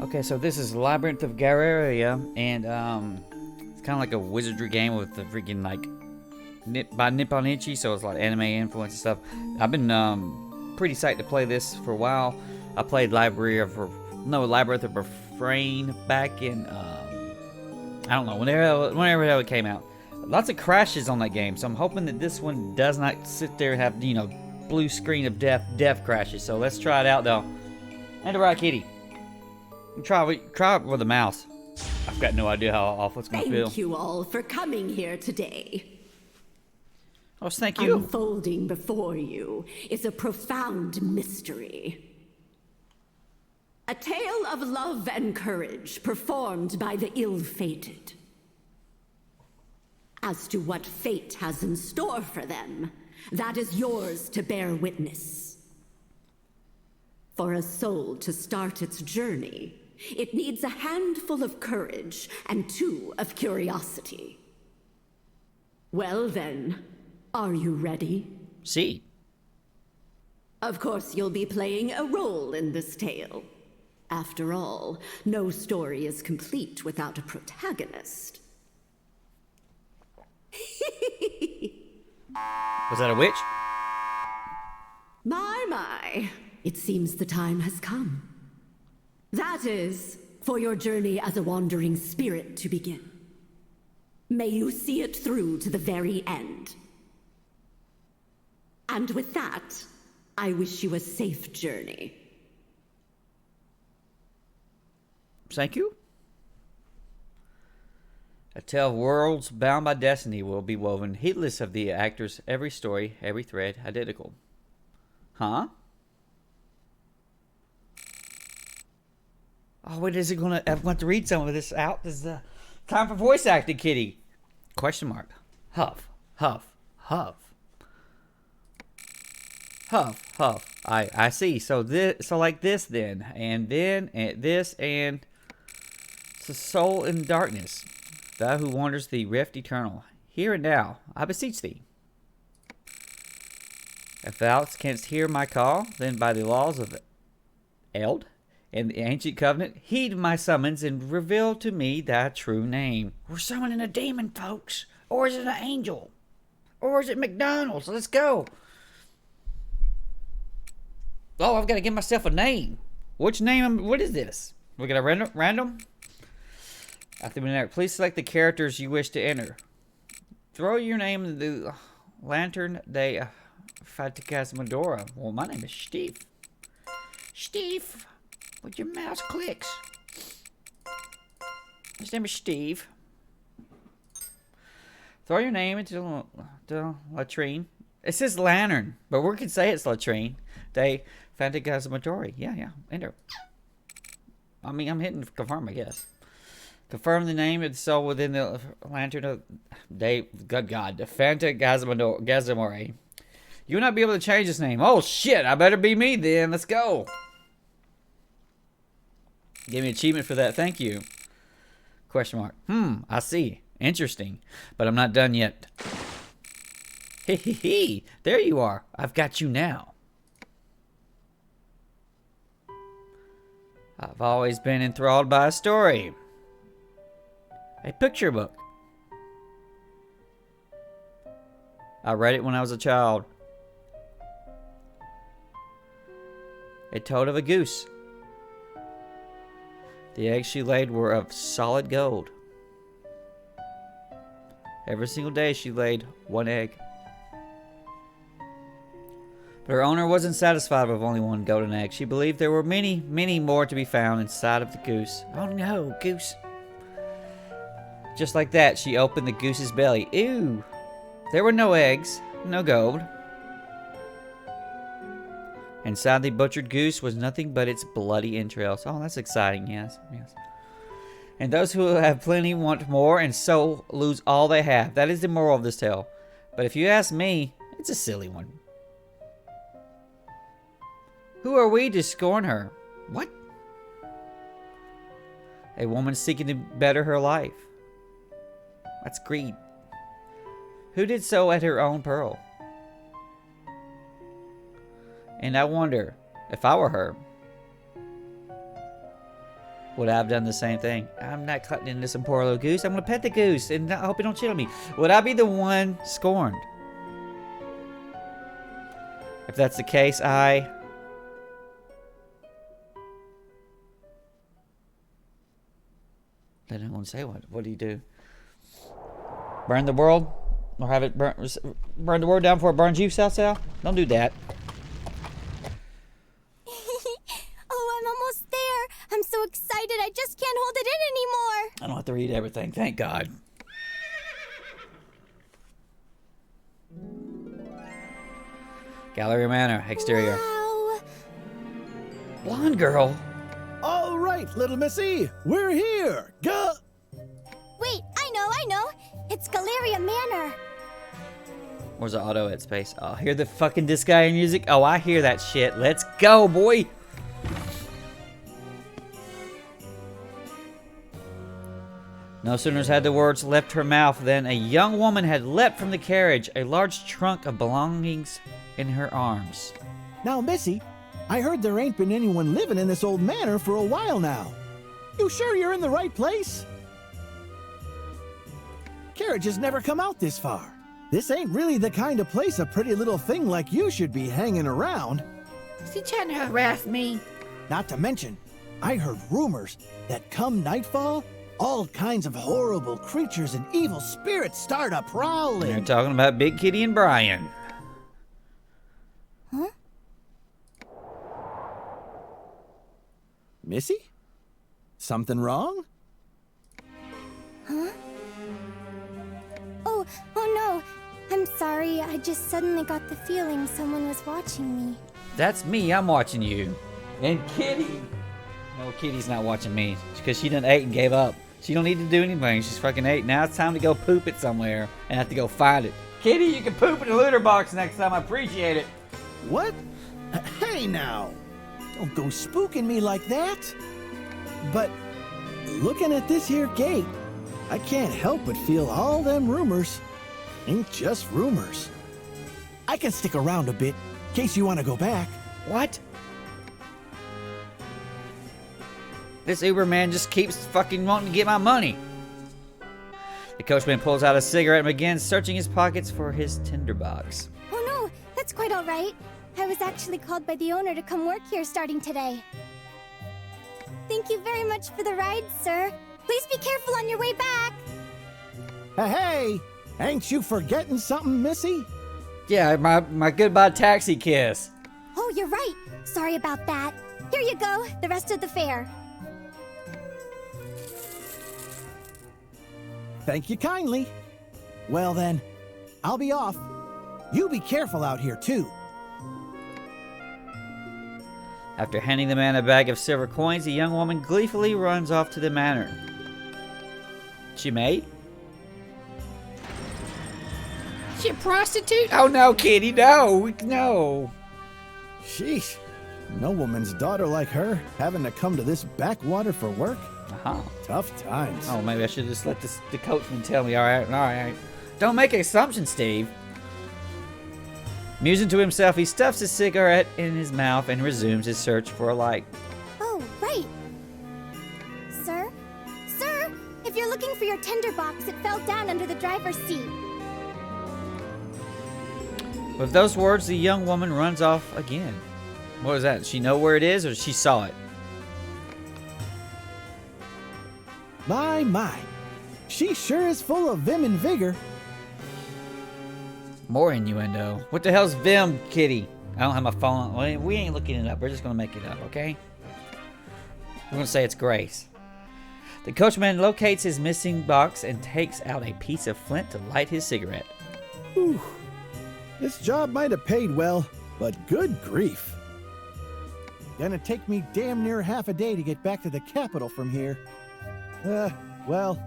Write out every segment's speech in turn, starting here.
Okay, so this is Labyrinth of Galleria, and it's kind of like a wizardry game with the freaking like by Nippon Icchi, so it's like anime influence and stuff. I've been pretty psyched to play this for a while. I played Labyrinth of Refrain back in I don't know, whenever it came out. Lots of crashes on that game, so I'm hoping that this one does not sit there and have, blue screen of death crashes. So let's try it out though. And a right kitty. Try it with a mouse. I've got no idea how awful it's gonna feel. Thank you all for coming here today. Oh, thank you. Unfolding before you is a profound mystery. A tale of love and courage performed by the ill-fated. As to what fate has in store for them, that is yours to bear witness. For a soul to start its journey, it needs a handful of courage and 2 of curiosity. Well then, are you ready? See. Of course, you'll be playing a role in this tale. After all, no story is complete without a protagonist. Was that a witch? My. It seems the time has come. That is, for your journey as a wandering spirit to begin. May you see it through to the very end. And with that, I wish you a safe journey. Thank you. A tale of worlds bound by destiny will be woven, heedless of the actors, every story, every thread, identical. Huh? Oh, wait, is it gonna... I want to read some of this out. This is time for voice acting, kitty. Question mark. Huff, huff, huff. Huff, huff. I see. So like this then. And this and... It's a soul in darkness. Thou who wanders the rift eternal. Here and now, I beseech thee. If thou canst hear my call, then by the laws of Eld and the ancient covenant, heed my summons and reveal to me thy true name. We're summoning a demon, folks. Or is it an angel? Or is it McDonald's? Let's go. Oh, I've got to give myself a name. Which name? What is this? We're going to random? After the please select the characters you wish to enter. Throw your name in the Lantern de Fatigasmadora. Well, my name is Steve. Steve, with your mouse clicks. His name is Steve. Throw your name into the latrine. It says lantern, but we can say it's latrine. De Fatigasmadora. Yeah. Enter. I mean, I'm hitting confirm, I guess. Confirm the name of the soul within the lantern of good God, the Phantasmagoria. You will not be able to change this name. Oh shit, I better be me then. Let's go. Give me an achievement for that. Thank you. Question mark. I see. Interesting. But I'm not done yet. Hee. There you are. I've got you now. I've always been enthralled by a story. A picture book. I read it when I was a child. It told of a goose. The eggs she laid were of solid gold. Every single day she laid 1 egg. But her owner wasn't satisfied with only 1 golden egg. She believed there were many, many more to be found inside of the goose. Oh no, goose. Just like that, she opened the goose's belly. Ew! There were no eggs, no gold. Inside the butchered goose was nothing but its bloody entrails. Oh, that's exciting, yes. And those who have plenty want more, and so lose all they have. That is the moral of this tale. But if you ask me, it's a silly one. Who are we to scorn her? What? A woman seeking to better her life. That's greed. Who did so at her own peril? And I wonder, if I were her, Would I have done the same thing? I'm not cutting into some poor little goose. I'm gonna pet the goose, and I hope it don't cheat on me. Would I be the one scorned? If that's the case, I don't want to say what. What do you do? Burn the world? Or have it burn the world down before it burns you, Sal? Don't do that. Oh, I'm almost there. I'm so excited. I just can't hold it in anymore. I don't have to read everything. Thank God. Galleria Manor, exterior. Wow. Blonde girl. All right, little missy, we're here. Wait, I know. It's Galleria Manor. Where's the auto at space? Oh, hear the fucking Disgaea music? Oh, I hear that shit. Let's go, boy. No sooner had the words left her mouth than a young woman had leapt from the carriage, a large trunk of belongings in her arms. Now, missy, I heard there ain't been anyone living in this old manor for a while now. You sure you're in the right place? Carriages never come out this far. This ain't really the kind of place a pretty little thing like you should be hanging around. Is he trying to harass me? Not to mention, I heard rumors that come nightfall, all kinds of horrible creatures and evil spirits start a prowling. They're talking about Big Kitty and Brian. Huh? Missy? Something wrong? Huh? Oh no. I'm sorry. I just suddenly got the feeling someone was watching me. That's me. I'm watching you. And Kitty. No, Kitty's not watching me. Because she done ate and gave up. She don't need to do anything. She's fucking ate. Now it's time to go poop it somewhere. And have to go find it. Kitty, you can poop in the litter box next time. I appreciate it. What? Hey now. Don't go spooking me like that. But looking at this here gate, I can't help but feel all them rumors ain't just rumors. I can stick around a bit in case you want to go back. What? This Uber man just keeps fucking wanting to get my money. The coachman pulls out a cigarette and begins searching his pockets for his tinderbox. Oh no, that's quite all right. I was actually called by the owner to come work here starting today. Thank you very much for the ride, sir. Please be careful on your way back. Hey, ain't you forgetting something, Missy? Yeah, my goodbye taxi kiss. Oh, you're right. Sorry about that. Here you go, the rest of the fare. Thank you kindly. Well then, I'll be off. You be careful out here too. After handing the man a bag of silver coins, the young woman gleefully runs off to the manor. She may? She a prostitute? Oh no, Kitty, no, no. Sheesh. No woman's daughter like her having to come to this backwater for work? Uh-huh. Tough times. Oh, maybe I should just let the coachman tell me. All right. Don't make assumptions, Steve. Musing to himself, he stuffs his cigarette in his mouth and resumes his search for a light. Oh, right. Sir? Sir! If you're looking for your tinderbox, it fell down under the driver's seat. With those words, the young woman runs off again. What was that? Does she know where it is, or she saw it? My. She sure is full of vim and vigor. More innuendo. What the hell's Vim, Kitty? I don't have my phone on. We ain't looking it up. We're just going to make it up, okay? We're going to say it's Grace. The coachman locates his missing box and takes out a piece of flint to light his cigarette. Whew. This job might have paid well, but good grief. Gonna take me damn near half a day to get back to the capital from here. Well,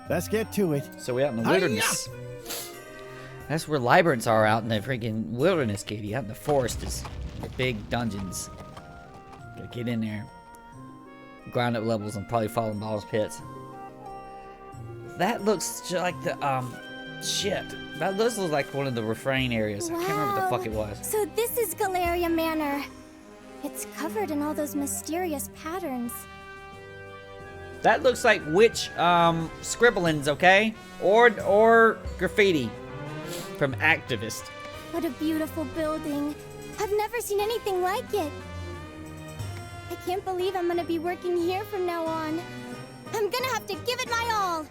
let's get to it. So we're out in the wilderness. That's where labyrinths are, out in the freaking wilderness, Katie. Out in the forest is the big dungeons. Gotta get in there. Grind up levels and probably fall in bottomless pits. That looks just like the, shit. That looks like one of the refrain areas. Wow. I can't remember what the fuck it was. So this is Galleria Manor. It's covered in all those mysterious patterns. That looks like witch scribblings, okay? Or graffiti from activist. What a beautiful building. I've never seen anything like it. I can't believe I'm gonna be working here from now on. I'm gonna have to give it my all.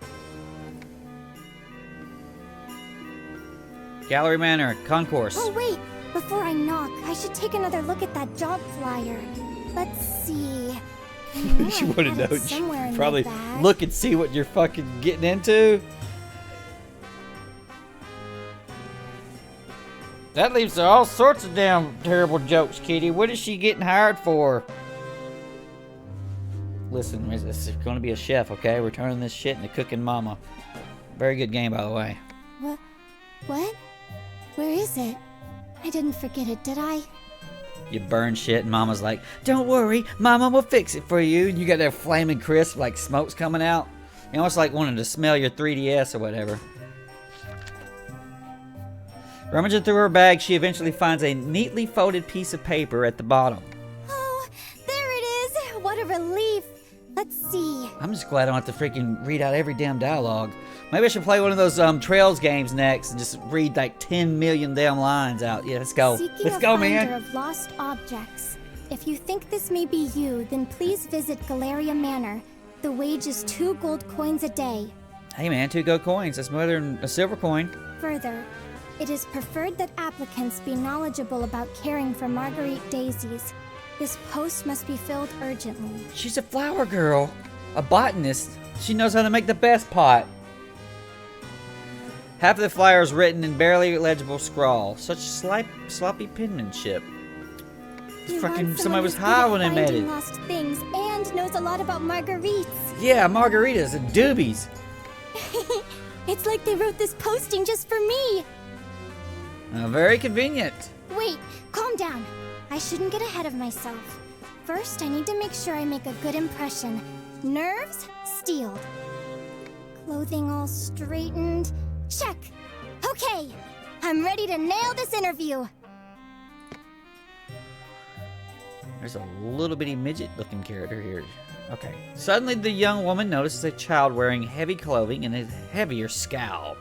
Gallery Manor, concourse. Oh wait, before I knock, I should take another look at that job flyer. Let's see. You want to know? You should probably bag. look and see what you're fucking getting into. That leads to all sorts of damn terrible jokes, Kitty. What is she getting hired for? Listen, this is going to be a chef, okay? We're turning this shit into Cooking Mama. Very good game, by the way. What? Where is it? I didn't forget it, did I? You burn shit, and Mama's like, "Don't worry, Mama will fix it for you." And you got that flaming crisp, like smoke's coming out. You almost like wanting to smell your 3DS or whatever. Rummaging through her bag, she eventually finds a neatly folded piece of paper at the bottom. Oh, there it is! What a relief! Let's see. I'm just glad I don't have to freaking read out every damn dialogue. Maybe I should play one of those Trails games next and just read like 10 million damn lines out. Yeah, let's go. Let's go, man. Seeking a finder of lost objects. If you think this may be you, then please visit Galleria Manor. The wage is 2 gold coins a day. Hey man, 2 gold coins. That's more than a silver coin. Further, it is preferred that applicants be knowledgeable about caring for Marguerite daisies. This post must be filled urgently. She's a flower girl. A botanist. She knows how to make the best pot. Half of the flyer is written in barely legible scrawl. Such sloppy penmanship. Fucking somebody was high when they made it. Lost things and knows a lot about marguerites. Yeah, margaritas and doobies. It's like they wrote this posting just for me. Very convenient. Wait, calm down. I shouldn't get ahead of myself. First, I need to make sure I make a good impression. Nerves steeled. Clothing all straightened. Check. Okay, I'm ready to nail this interview. There's a little bitty midget-looking character here. Okay. Suddenly, the young woman notices a child wearing heavy clothing and a heavier scowl.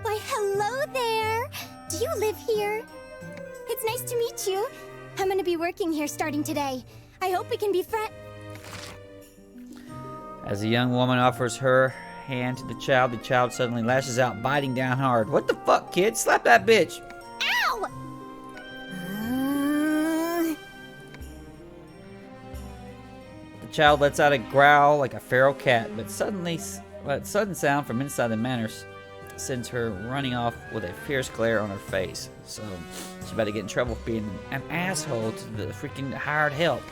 Why, hello there. Do you live here? It's nice to meet you. I'm gonna be working here starting today. I hope we can be friends. As the young woman offers her hand to the child suddenly lashes out, biting down hard. What the fuck, kid? Slap that bitch. Ow! The child lets out a growl like a feral cat, but sudden sound from inside the manor sends her running off with a fierce glare on her face. So she's about to get in trouble for being an asshole to the freaking hired help.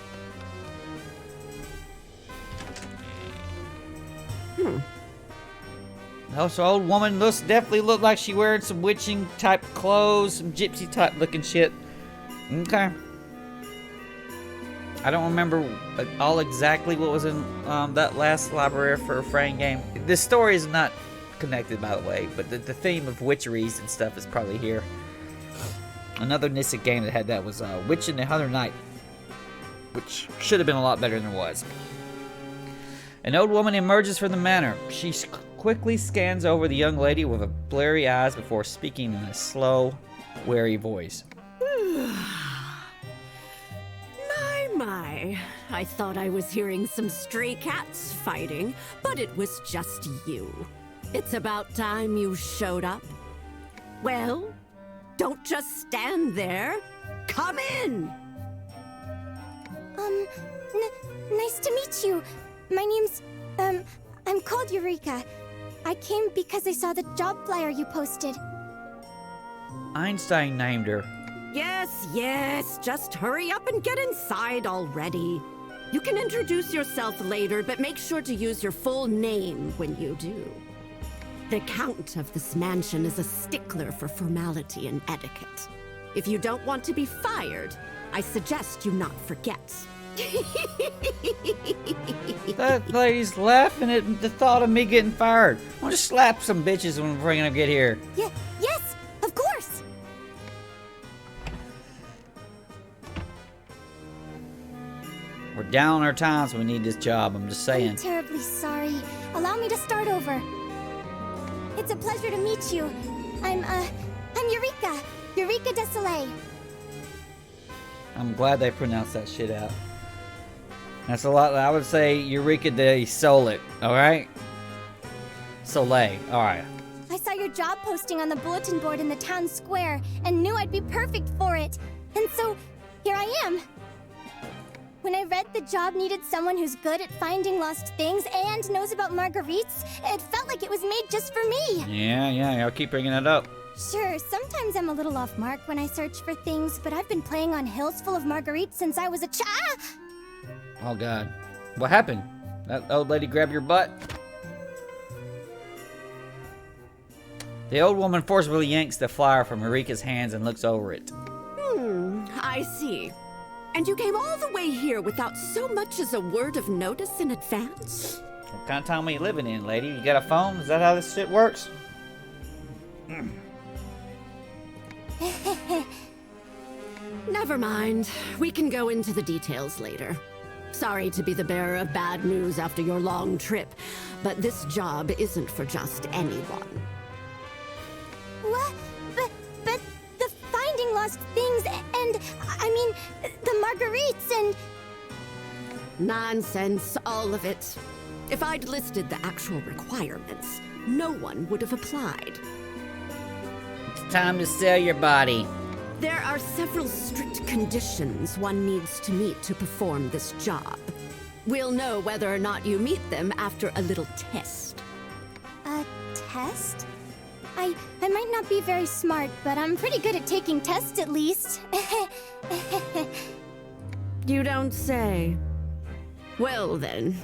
This old woman definitely looked like she wearing some witching type clothes, some gypsy type looking shit. Okay. I don't remember all exactly what was in that last Labyrinth of Refrain game. This story is not connected, by the way, but the theme of witcheries and stuff is probably here. Another Nissan game that had that was Witch in the Hunter Night, which should have been a lot better than it was. An old woman emerges from the manor. She quickly scans over the young lady with blurry eyes before speaking in a slow, wary voice. My. I thought I was hearing some stray cats fighting, but it was just you. It's about time you showed up. Well, don't just stand there. Come in! Nice to meet you. My name's, I'm called Eureka. I came because I saw the job flyer you posted. Einstein named her. Yes, just hurry up and get inside already. You can introduce yourself later, but make sure to use your full name when you do. The Count of this mansion is a stickler for formality and etiquette. If you don't want to be fired, I suggest you not forget. That lady's laughing at the thought of me getting fired. I'll just slap some bitches when we're gonna get here. Yes, of course. We're down on our time, so we need this job. I'm just saying. I'm terribly sorry. Allow me to start over. It's a pleasure to meet you. I'm Eureka. Eureka de Soleil. I'm glad they pronounced that shit out. That's a lot. I would say Eureka de Soleil. All right. Soleil. All right. I saw your job posting on the bulletin board in the town square and knew I'd be perfect for it. And so, here I am. When I read the job needed someone who's good at finding lost things and knows about marguerites, it felt like it was made just for me. Yeah, I'll keep bringing it up. Sure, sometimes I'm a little off mark when I search for things, but I've been playing on hills full of marguerites since I was a Oh, God. What happened? That old lady grabbed your butt? The old woman forcibly yanks the flower from Eureka's hands and looks over it. I see. And you came all the way here without so much as a word of notice in advance? What kind of town are you living in, lady? You got a phone? Is that how this shit works? Never mind. We can go into the details later. Sorry to be the bearer of bad news after your long trip, but this job isn't for just anyone. What? But the finding lost things and, I mean, the marguerites and... Nonsense, all of it. If I'd listed the actual requirements, no one would have applied. It's time to sell your body. There are several strict conditions one needs to meet to perform this job. We'll know whether or not you meet them after a little test. A test? I might not be very smart, but I'm pretty good at taking tests at least. You don't say. Well then,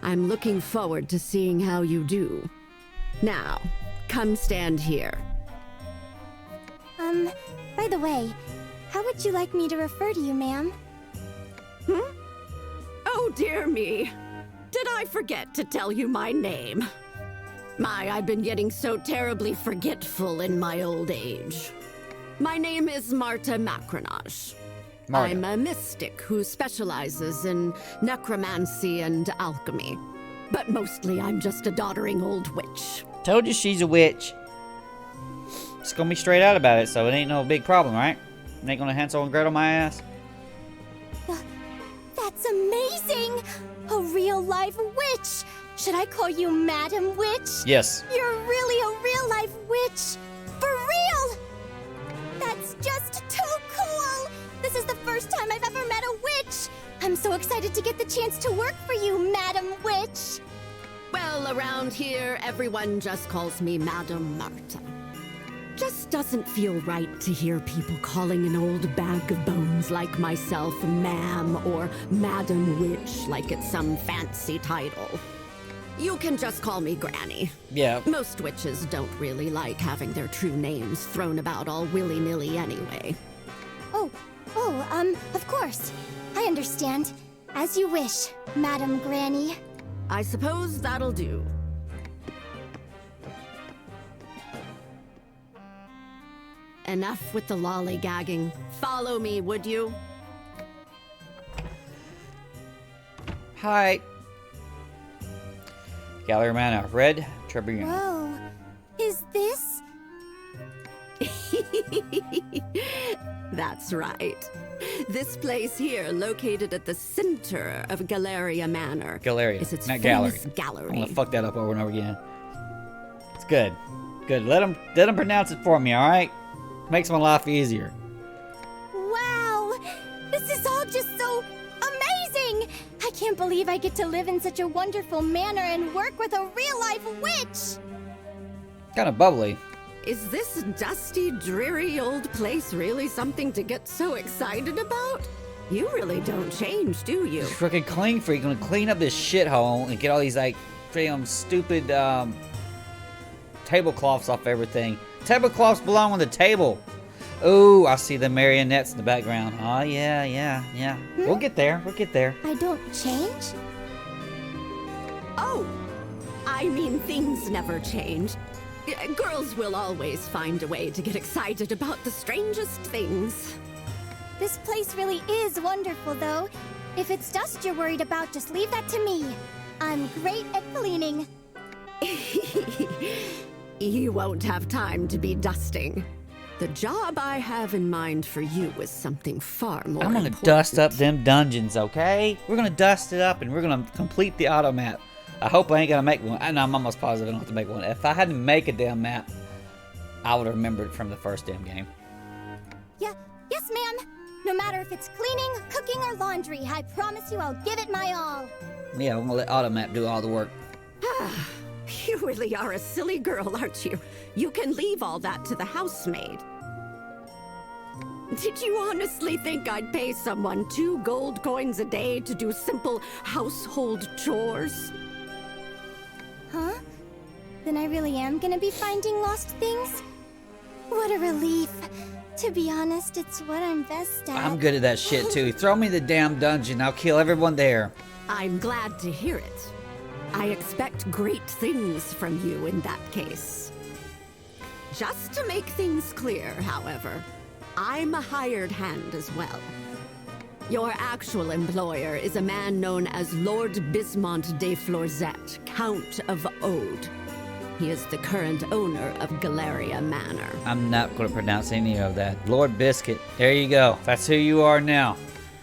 I'm looking forward to seeing how you do. Now, come stand here. By the way, how would you like me to refer to you, ma'am? Oh dear me. Did I forget to tell you my name? I've been getting so terribly forgetful in my old age. My name is Marta Macronage. Marta. I'm a mystic who specializes in necromancy and alchemy. But mostly I'm just a doddering old witch. Told you she's a witch. Just gonna be straight out about it, so it ain't no big problem, right? It ain't gonna Hansel and Gretel my ass. That's amazing! A real-life witch! Should I call you Madam Witch? Yes. You're really a real-life witch! For real! That's just too cool! This is the first time I've ever met a witch! I'm so excited to get the chance to work for you, Madam Witch! Well, around here, everyone just calls me Madam Marta. Just doesn't feel right to hear people calling an old bag of bones like myself ma'am or Madam Witch like it's some fancy title. You can just call me Granny. Yeah. Most witches don't really like having their true names thrown about all willy-nilly anyway. Of course. I understand. As you wish, Madam Granny. I suppose that'll do. Enough with the lollygagging. Follow me, would you? Hi. Galleria Manor. Red Tribune. Whoa. Is this? That's right. This place here, located at the center of Galleria Manor, Galleria, is its not famous gallery. gallery. I'm gonna fuck that up over and over again. It's good. Good. Let them pronounce it for me, alright? Makes my life easier. Wow! This is all just so amazing! I can't believe I get to live in such a wonderful manor and work with a real-life witch! Kind of bubbly. Is this dusty, dreary old place really something to get so excited about? You really don't change, do you? Freaking clean freak. Gonna clean up this shithole and get all these, like, damn stupid, tablecloths off everything. Tablecloths belong on the table. Oh, I see the marionettes in the background. Oh, yeah. We'll get there. I don't change? Oh, I mean, things never change. Girls will always find a way to get excited about the strangest things. This place really is wonderful, though. If it's dust you're worried about, just leave that to me. I'm great at cleaning. You won't have time to be dusting. The job I have in mind for you is something far more I'm gonna important. dust up them dungeons, okay? We're gonna dust it up and we're gonna complete the auto map. I hope I ain't gonna make one. I know I'm almost positive I don't have to make one. If I had to make a damn map, I would have remembered it from the first damn game. Yeah, yes, ma'am. No matter if it's cleaning, cooking, or laundry, I promise you I'll give it my all. Yeah, I'm gonna let Automap do all the work. You really are a silly girl, aren't you? You can leave all that to the housemaid. Did you honestly think I'd pay someone 2 gold coins a day to do simple household chores? Huh? Then I really am gonna be finding lost things? What a relief. To be honest, it's what I'm best at. I'm good at that shit too. Throw me the damn dungeon, I'll kill everyone there. I'm glad to hear it. I expect great things from you in that case. Just to make things clear, however, I'm a hired hand as well. Your actual employer is a man known as Lord Bismont de Florzette, Count of Ode. He is the current owner of Galleria Manor. I'm not gonna pronounce any of that. Lord Biscuit, there you go. That's who you are now.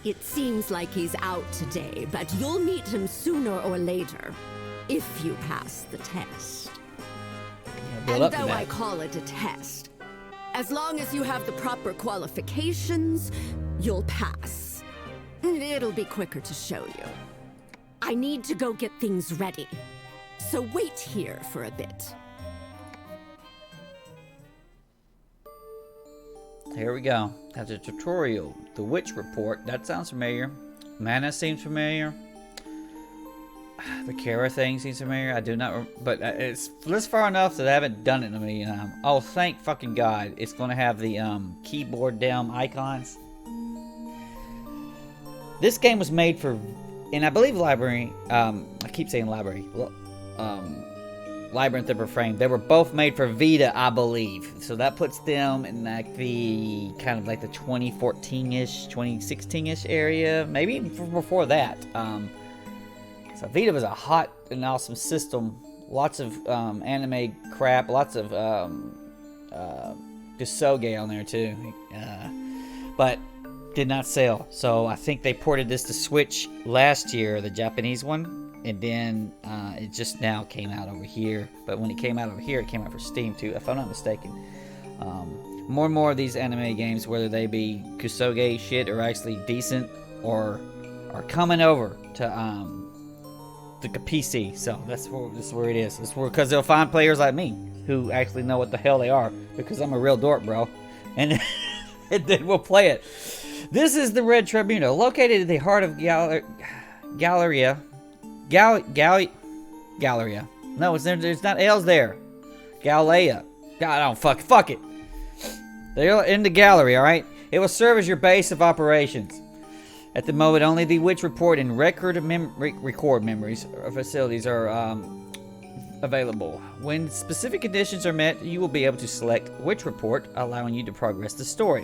It seems like he's out today, but you'll meet him sooner or later, if you pass the test. Build And up to though that. I call it a test, as long as you have the proper qualifications, you'll pass. It'll be quicker to show you. I need to go get things ready, so wait here for a bit. Here we go. That's a tutorial. The Witch Report. That sounds familiar. Mana seems familiar. The Kara thing seems familiar. I do not, but it's this far enough that I haven't done it in a million times. Oh, thank fucking God! It's going to have the keyboard down icons. This game was made for, and I believe Library. I keep saying Library. Labyrinth of Refrain. They were both made for Vita, I believe. So that puts them in like the kind of like the 2014-ish, 2016-ish area, maybe even before that. So Vita was a hot and awesome system. Lots of anime crap, lots of Disgaea on there too, but did not sell. So I think they ported this to Switch last year, the Japanese one. And then it just now came out over here. But when it came out over here, it came out for Steam too, if I'm not mistaken. More and more of these anime games, whether they be Kusoge shit or actually decent, or are coming over to the PC. So that's where it is. It's where, because they'll find players like me who actually know what the hell they are, because I'm a real dork, bro. And then we'll play it. This is the Red Tribunal, located at the heart of Galleria. Galleria. No, there's not L's there. Galleria. God, I don't fuck it. They're in the gallery, alright? It will serve as your base of operations. At the moment, only the Witch Report and record memories or facilities are available. When specific conditions are met, you will be able to select Witch Report, allowing you to progress the story.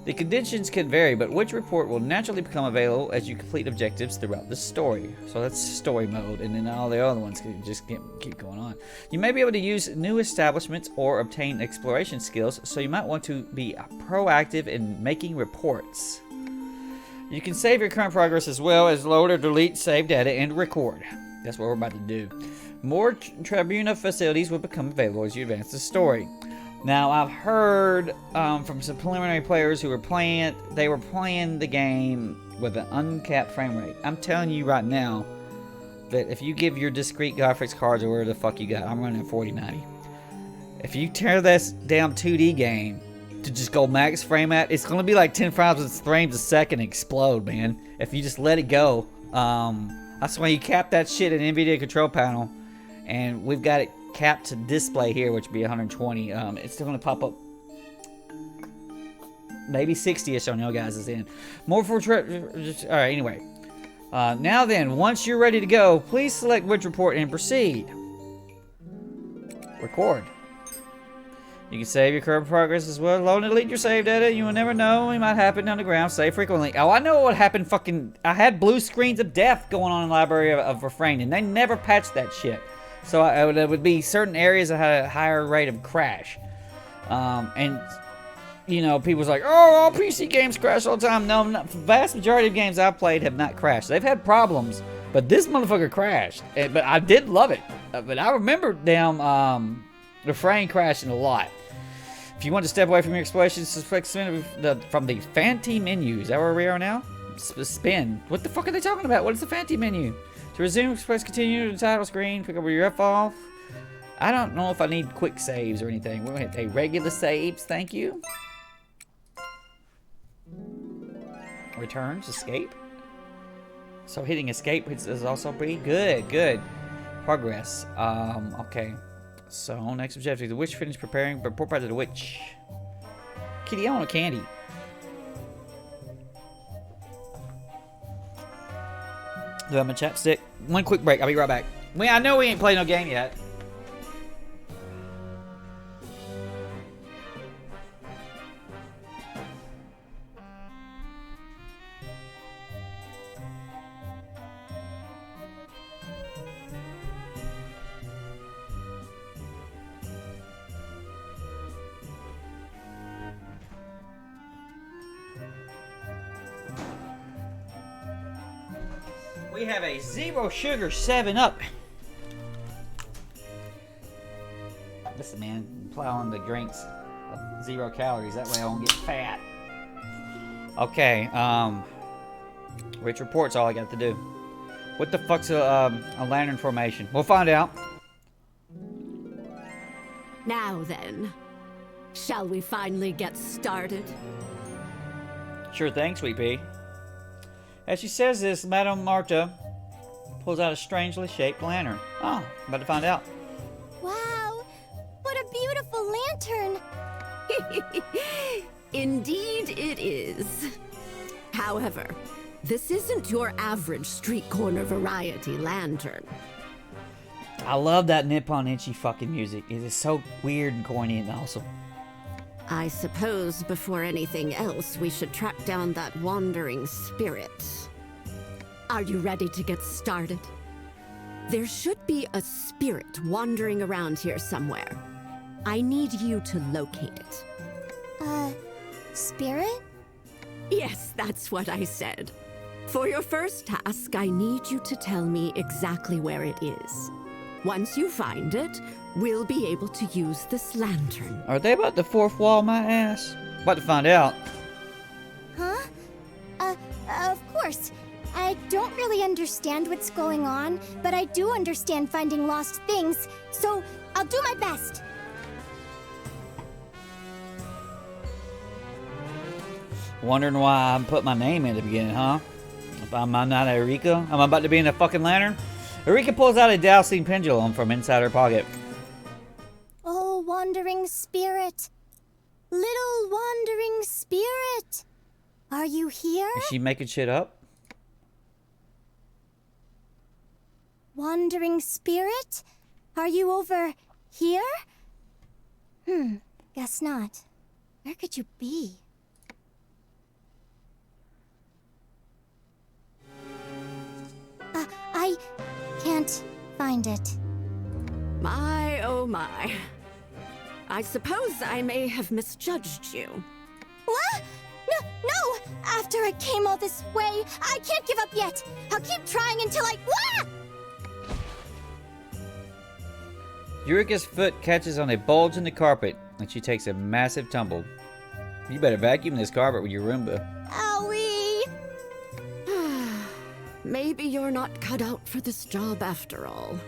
The conditions can vary, but Witch Report will naturally become available as you complete objectives throughout the story. So that's story mode, and then all the other ones can just keep going on. You may be able to use new establishments or obtain exploration skills, so you might want to be proactive in making reports. You can save your current progress as well as load or delete save data and record. That's what we're about to do. More Tribuna facilities will become available as you advance the story. Now, I've heard from some preliminary players who were playing it, they were playing the game with an uncapped frame rate. I'm telling you right now that if you give your discrete graphics cards or whatever the fuck you got, I'm running 4090. If you tear this damn 2D game to just go max frame rate, it's going to be like 10 frames a second and explode, man. If you just let it go. That's why you cap that shit in NVIDIA control panel. And we've got it capped to display here, which would be 120. It's still going to pop up maybe 60ish on your guys' end. More for alright, anyway. Now then, once you're ready to go, please select Witch Report and proceed. Record. You can save your current progress as well. Load and delete your save data. You will never know. It might happen on the ground. Save frequently. Oh, I know what happened. I had blue screens of death going on in Labyrinth of Refrain, and they never patched that shit. So there would be certain areas that had a higher rate of crash. And, you know, people's like, oh, all PC games crash all the time. No, the vast majority of games I've played have not crashed. They've had problems, but this motherfucker crashed. But I did love it. But I remember damn Refrain crashing a lot. If you want to step away from your exploration, select from the Fanti menu. Is that where we are now? Spin. What the fuck are they talking about? What is the Fanti menu? To resume, press continue to the title screen. Pick up where you're off. I don't know if I need quick saves or anything. We're going to hit a regular saves. Thank you. Returns. Escape. So hitting escape is also pretty good. Good. Progress. Okay. So, next objective. The witch finished preparing. Report back to the witch. Kitty, I want a candy. Do I have my chapstick? One quick break. I'll be right back. I know we ain't played no game yet. We have a zero sugar 7-Up. Listen, man, plowing the drinks. 0 calories. That way I won't get fat. Okay, Rich report's all I got to do. What the fuck's a lantern formation? We'll find out. Now then, shall we finally get started? Sure thing, Sweet Pea. As she says this, Madame Marta pulls out a strangely shaped lantern. Oh, about to find out. Wow, what a beautiful lantern. Indeed it is. However, this isn't your average street corner variety lantern. I love that Nippon Icchi fucking music. It is so weird and corny and awesome. I suppose before anything else, we should track down that wandering spirit. Are you ready to get started? There should be a spirit wandering around here somewhere. I need you to locate it. Spirit? Yes, that's what I said. For your first task, I need you to tell me exactly where it is. Once you find it, we'll be able to use this lantern. Are they about to fourth wall my ass? About to find out. Huh? Of course. I don't really understand what's going on, but I do understand finding lost things, so I'll do my best. Wondering why I put my name in the beginning, huh? Am I not Eureka? I'm about to be in a fucking lantern? Eureka pulls out a dowsing pendulum from inside her pocket. Oh, wandering spirit. Little wandering spirit. Are you here? Is she making shit up? Wandering spirit? Are you over here? Guess not. Where could you be? I can't find it. My, oh my. I suppose I may have misjudged you. What? No! After I came all this way, I can't give up yet! I'll keep trying until I... Wah! Eureka's foot catches on a bulge in the carpet, and she takes a massive tumble. You better vacuum this carpet with your Roomba. Owie! Maybe you're not cut out for this job after all.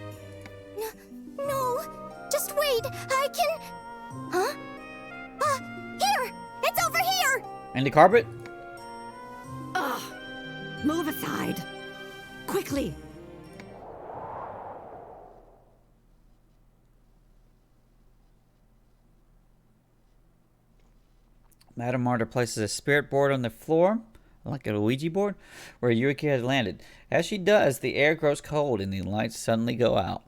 No! Just wait! I can... Huh? Here! It's over here! And the carpet? Ugh! Move aside! Quickly! Madame Marta places a spirit board on the floor, like a Ouija board, where Eureka has landed. As she does, the air grows cold and the lights suddenly go out.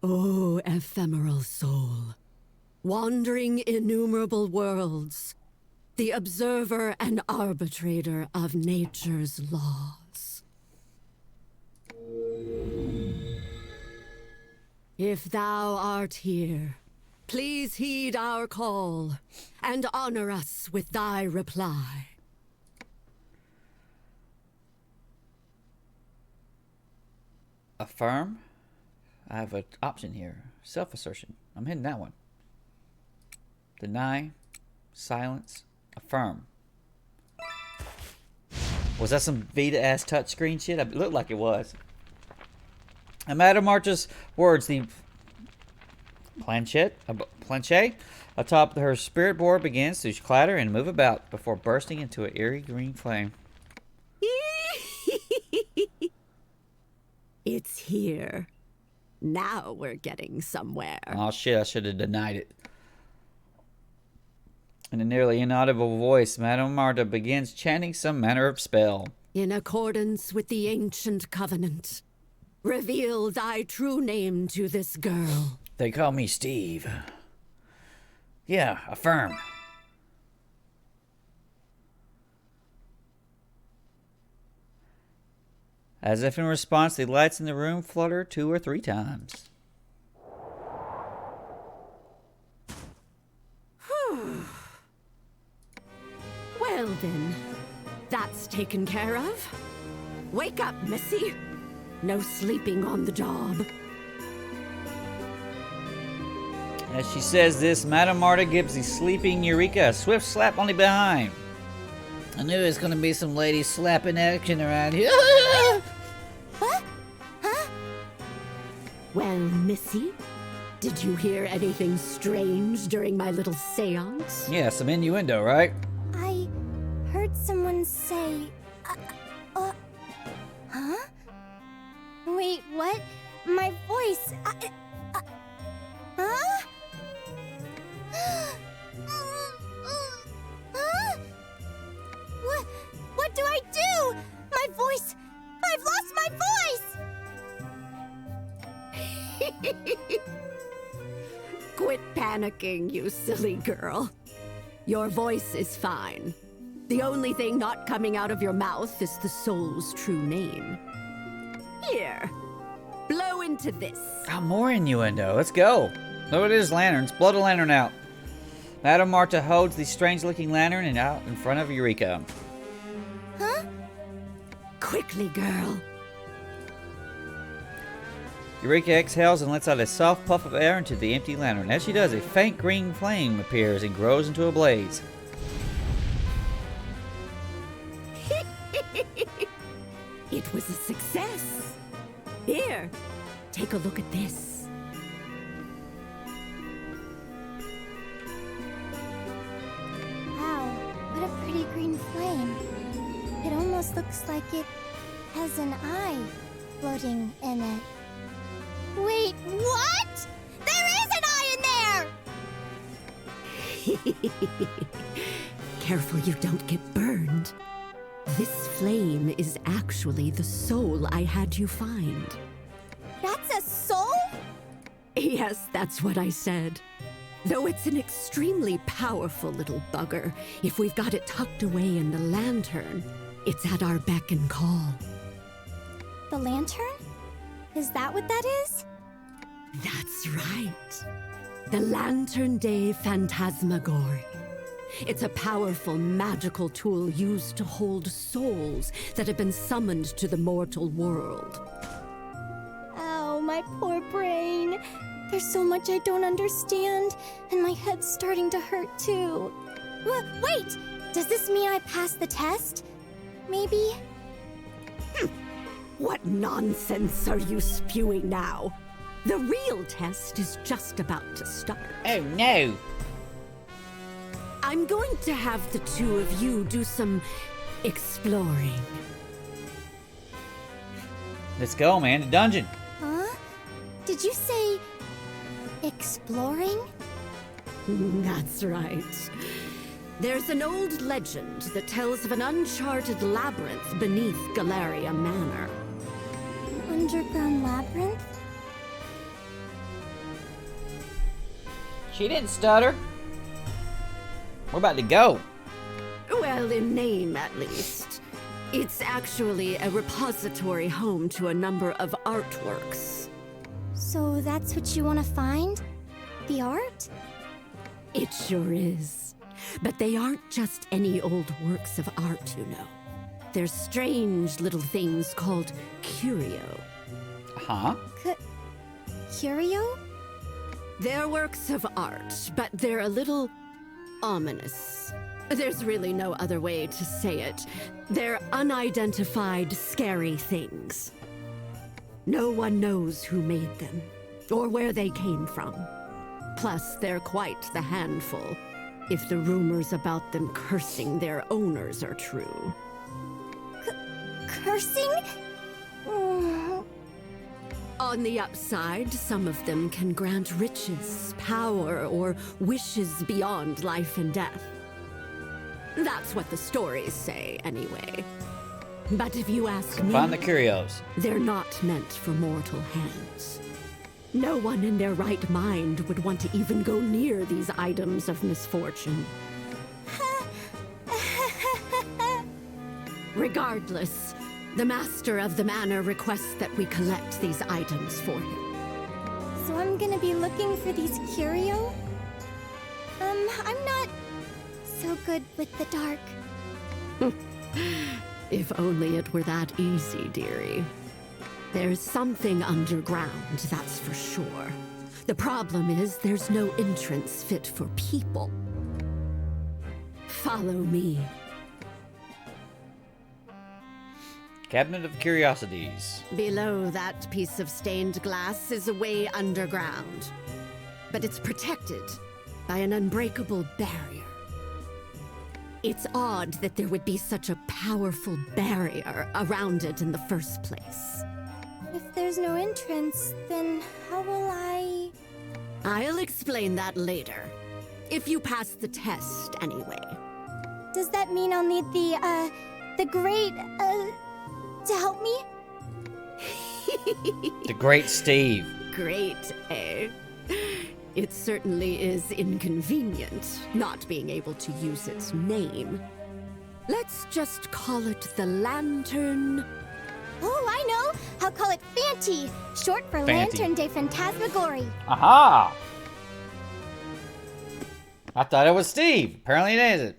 O ephemeral soul, wandering innumerable worlds, the observer and arbitrator of nature's laws. If thou art here, please heed our call and honor us with thy reply. Affirm? I have an option here. Self-assertion. I'm hitting that one. Deny. Silence. Affirm. Was that some Vita-ass touchscreen shit? It looked like it was. And Madame Marta's words, the planchette atop her spirit board begins to clatter and move about before bursting into an eerie green flame. It's here. Now we're getting somewhere. Oh shit, I should have denied it. In a nearly inaudible voice, Madame Marta begins chanting some manner of spell. In accordance with the ancient covenant, reveal thy true name to this girl. They call me Steve. Yeah, affirm. As if in response, the lights in the room flutter 2 or 3 times. Well then, that's taken care of. Wake up, Missy. No sleeping on the job. As she says this, Madame Marta gives the sleeping Eureka a swift slap on the behind. I knew it was going to be some lady slapping action around here. What? Huh? Well, Missy, did you hear anything strange during my little seance? Yeah, some innuendo, right? I heard someone say, huh? Wait, what? My voice, huh? Huh? What do I do? My voice, I've lost my voice! Quit panicking, you silly girl. Your voice is fine. The only thing not coming out of your mouth is the soul's true name. Here, blow into this. Oh, more innuendo. Let's go. Look at his lanterns. Blow the lantern out. Madame Marta holds the strange-looking lantern and out in front of Eureka. Huh? Quickly, girl. Eureka exhales and lets out a soft puff of air into the empty lantern. As she does, a faint green flame appears and grows into a blaze. It was a success. Here, take a look at this. Wow, what a pretty green flame. It almost looks like it has an eye floating in it. Wait, what? There is an eye in there! Careful you don't get burned. This flame is actually the soul I had you find. That's a soul? Yes, that's what I said. Though it's an extremely powerful little bugger, if we've got it tucked away in the lantern, it's at our beck and call. The lantern? Is that what that is? That's right. The Lantern Day Phantasmagory. It's a powerful magical tool used to hold souls that have been summoned to the mortal world. Oh, my poor brain. There's so much I don't understand, and my head's starting to hurt too. Wait! Does this mean I passed the test? Maybe? What nonsense are you spewing now? The real test is just about to start. Oh no! I'm going to have the two of you do some exploring. Let's go, man. The dungeon. Huh? Did you say exploring? That's right. There's an old legend that tells of an uncharted labyrinth beneath Galleria Manor. An underground labyrinth? She didn't stutter. We're about to go. Well, in name at least. It's actually a repository home to a number of artworks. So that's what you want to find? The art? It sure is. But they aren't just any old works of art, you know. They're strange little things called curio. Huh? Curio? They're works of art, but they're a little ominous. There's really no other way to say it. They're unidentified, scary things. No one knows who made them, or where they came from. Plus, they're quite the handful, if the rumors about them cursing their owners are true. Cursing? Mm. On the upside, some of them can grant riches, power, or wishes beyond life and death. That's what the stories say, anyway. But if you ask me, Find the curios. they're not meant for mortal hands. No one in their right mind would want to even go near these items of misfortune. Regardless, the master of the manor requests that we collect these items for him. So I'm gonna be looking for these curio? I'm not so good with the dark. If only it were that easy, dearie. There's something underground, that's for sure. The problem is there's no entrance fit for people. Follow me. Cabinet of Curiosities. Below that piece of stained glass is a way underground. But it's protected by an unbreakable barrier. It's odd that there would be such a powerful barrier around it in the first place. If there's no entrance, then how will I... I'll explain that later. If you pass the test, anyway. Does that mean I'll need the great, to help me? The Great Steve. Great, eh? It certainly is inconvenient, not being able to use its name. Let's just call it the Lantern... Oh, I know! I'll call it Fanty, short for Fanty. Lantern de Phantasmagory. Aha! I thought it was Steve. Apparently it isn't.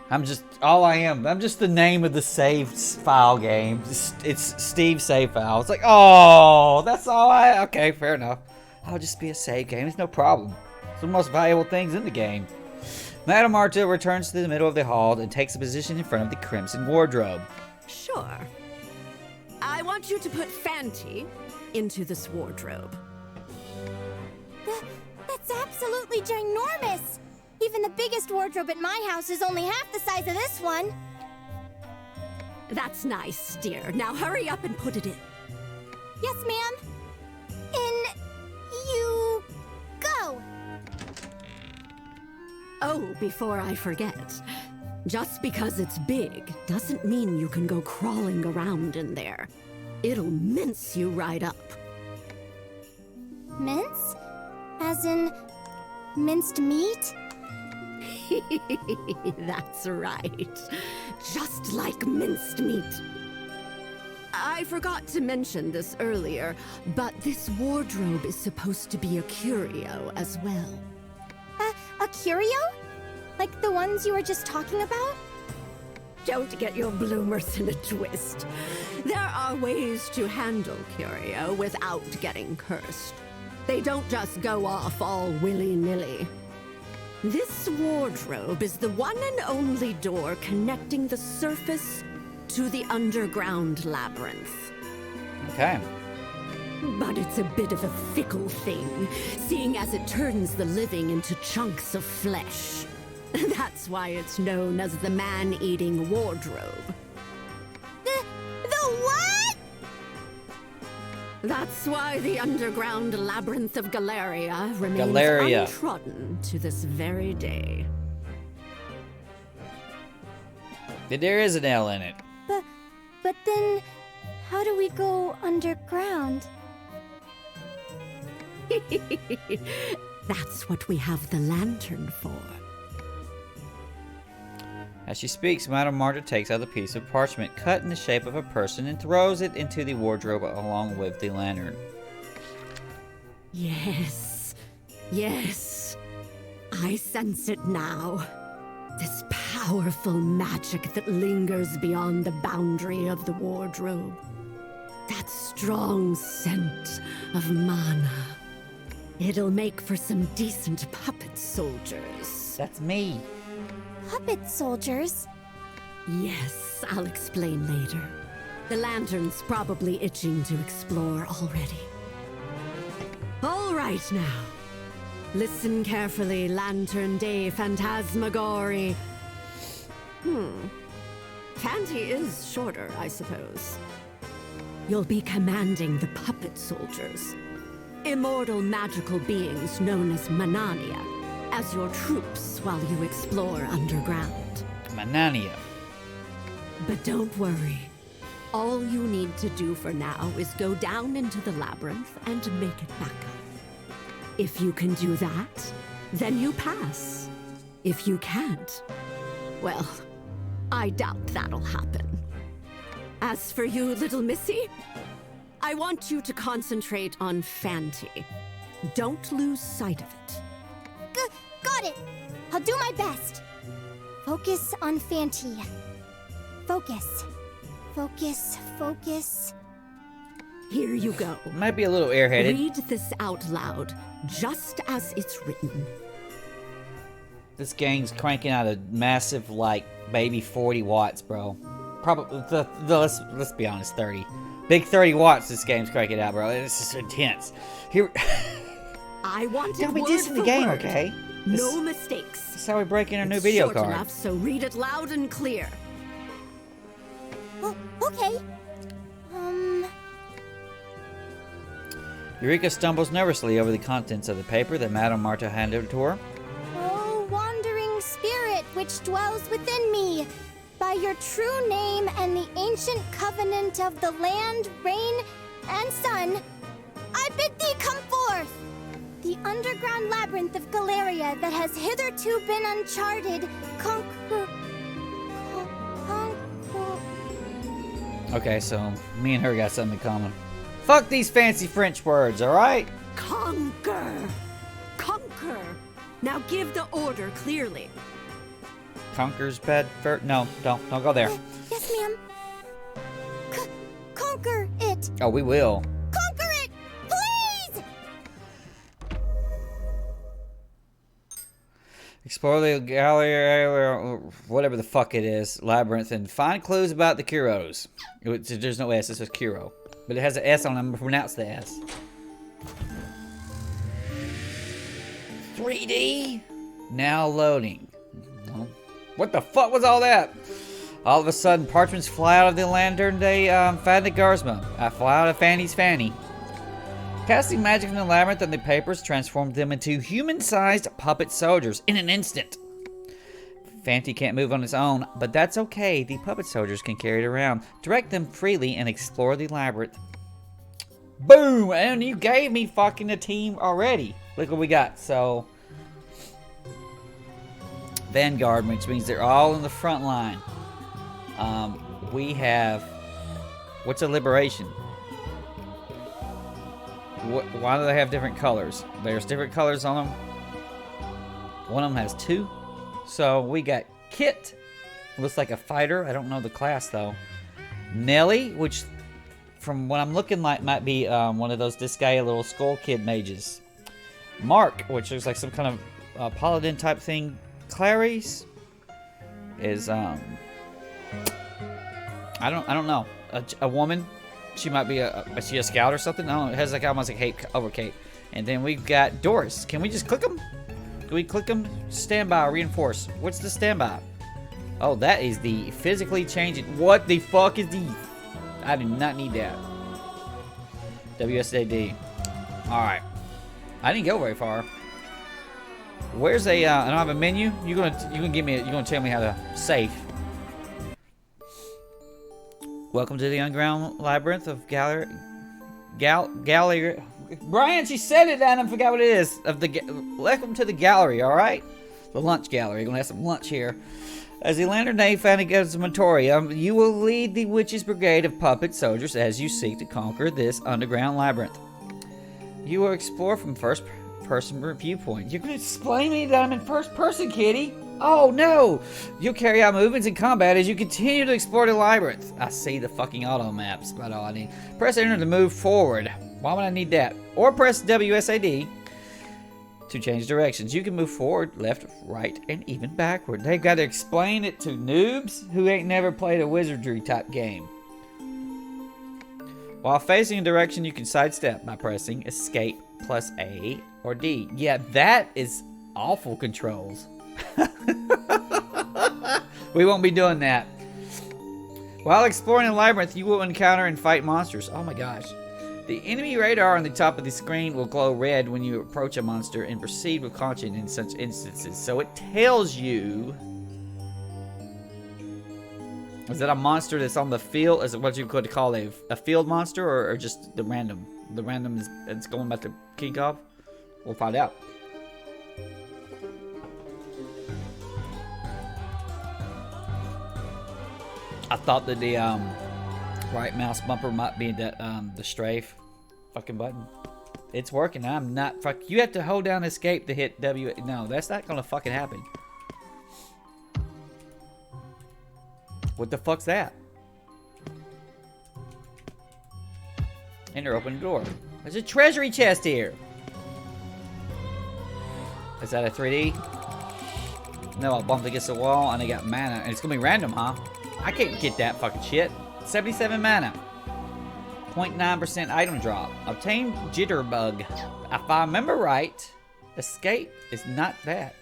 I'm just the name of the save file game. It's Steve's save file. It's like, oh, that's all okay, fair enough. I'll just be a save game. It's no problem. It's the most valuable things in the game. Madame Marta returns to the middle of the hall and takes a position in front of the crimson wardrobe. Sure. I want you to put Fanty into this wardrobe. That's absolutely ginormous! Even the biggest wardrobe at my house is only half the size of this one. That's nice, dear. Now hurry up and put it in. Yes, ma'am. In you go. Oh, before I forget. Just because it's big doesn't mean you can go crawling around in there. It'll mince you right up. Mince? As in minced meat? That's right. Just like minced meat. I forgot to mention this earlier, but this wardrobe is supposed to be a curio as well. A curio? Like the ones you were just talking about? Don't get your bloomers in a twist. There are ways to handle curio without getting cursed. They don't just go off all willy-nilly. This wardrobe is the one and only door connecting the surface to the underground labyrinth. Okay. But it's a bit of a fickle thing, seeing as it turns the living into chunks of flesh. That's why it's known as the man-eating wardrobe. The what? That's why the underground Labyrinth of Galleria remains untrodden to this very day. There is an L in it. But then, how do we go underground? That's what we have the lantern for. As she speaks, Madame Marta takes out a piece of parchment cut in the shape of a person and throws it into the wardrobe along with the lantern. Yes, yes. I sense it now. This powerful magic that lingers beyond the boundary of the wardrobe. That strong scent of mana. It'll make for some decent puppet soldiers. That's me. Puppet soldiers? Yes, I'll explain later. The lantern's probably itching to explore already. All right now. Listen carefully, Lantern de Phantasmagory. Fanty is shorter, I suppose. You'll be commanding the puppet soldiers. Immortal magical beings known as Manania, as your troops while you explore underground. Manania. But don't worry. All you need to do for now is go down into the labyrinth and make it back up. If you can do that, then you pass. If you can't, well, I doubt that'll happen. As for you, little missy, I want you to concentrate on Fanty. Don't lose sight of it. Got it! I'll do my best. Focus on Fanty. Focus. Focus, focus. Here you go. Might be a little airheaded. Read this out loud, just as it's written. This gang's cranking out a massive, like, baby 40 watts, bro. Probably, let's be honest, 30. Big 30 watts this game's cranking out, bro. This is intense. Here, I want it don't be word dissing the for game, word. okay? No mistakes. This is how we break in our new It's video short card. enough, so read it loud and clear. Oh, okay. Eureka stumbles nervously over the contents of the paper that Madame Marta handed to her. Oh, wandering spirit which dwells within me, by your true name and the ancient covenant of the land, rain, and sun, I bid thee come forth! The underground labyrinth of Galleria that has hitherto been uncharted, conquer... Okay, so me and her got something in common. Fuck these fancy French words, alright? Conquer! Conquer! Now give the order clearly. Conquers bed for... No, don't go there. Yes, ma'am. Conquer it! Oh, we will. Conquer it! Please! Explore the gallery, whatever the fuck it is, labyrinth, and find clues about the Kuros. There's no S, it says Kuro. But it has an S on them, pronounce the S. 3D? Now loading. What the fuck was all that? All of a sudden, parchments fly out of the lantern de Fantasmagoria. I fly out of Fanny's fanny. Casting magic from the labyrinth and the papers transformed them into human-sized puppet soldiers in an instant. Fanty can't move on its own, but that's okay. The puppet soldiers can carry it around, direct them freely, and explore the labyrinth. Boom! And you gave me fucking a team already. Look what we got. So, Vanguard, which means they're all in the front line. We have... What's a liberation? Why do they have different colors? There's different colors on them. One of them has 2. So we got Kit, looks like a fighter. I don't know the class though. Nelly, which from what I'm looking like might be one of those Disgaea little skull kid mages. Mark, which looks like some kind of paladin type thing. Clarice is I don't know, a woman. She might be is she a scout or something? I don't know. It has like almost like a over cape. And then we've got Doris. Can we just click them? Do we click them? Standby, reinforce. What's the standby? Oh, that is the physically changing. What the fuck is the... I do not need that. WSAD. Alright. I didn't go very far. Where's a... I don't have a menu? You're gonna give me... You're gonna tell me how to save. Welcome to the underground labyrinth of Gallery. Brian, she said it and I forgot what it is. Welcome to the gallery, alright? The lunch gallery. Gonna have some lunch here. As the lantern knave finally goes to Mentorium, you will lead the witches' brigade of puppet soldiers as you seek to conquer this underground labyrinth. You will explore from first-person viewpoint. You're gonna explain me that I'm in first person, kitty? Oh no! You'll carry out movements in combat as you continue to explore the labyrinth. I see the fucking auto maps, about all I need. Press enter to move forward. Why would I need that? Or press WSAD to change directions. You can move forward, left, right, and even backward. They've got to explain it to noobs who ain't never played a wizardry type game. While facing a direction, you can sidestep by pressing escape plus A or D. Yeah, that is awful controls. We won't be doing that. While exploring the labyrinth, you will encounter and fight monsters. Oh my gosh. The enemy radar on the top of the screen will glow red when you approach a monster and proceed with caution in such instances. So it tells you... Is that a monster that's on the field? Is it what you could call a field monster or just the random? The random is it's going about to kick off? We'll find out. I thought that the right mouse bumper might be that the strafe fucking button. It's working. I'm not fuck. You have to hold down escape to hit W. No, that's not gonna fucking happen. What the fuck's that? Enter open door. There's a treasury chest here. Is that a 3D? No, I bumped against the wall and I got mana. And it's gonna be random, huh? I can't get that fucking shit. 77 mana. 0.9% item drop. Obtain Jitterbug. If I remember right, escape is not that.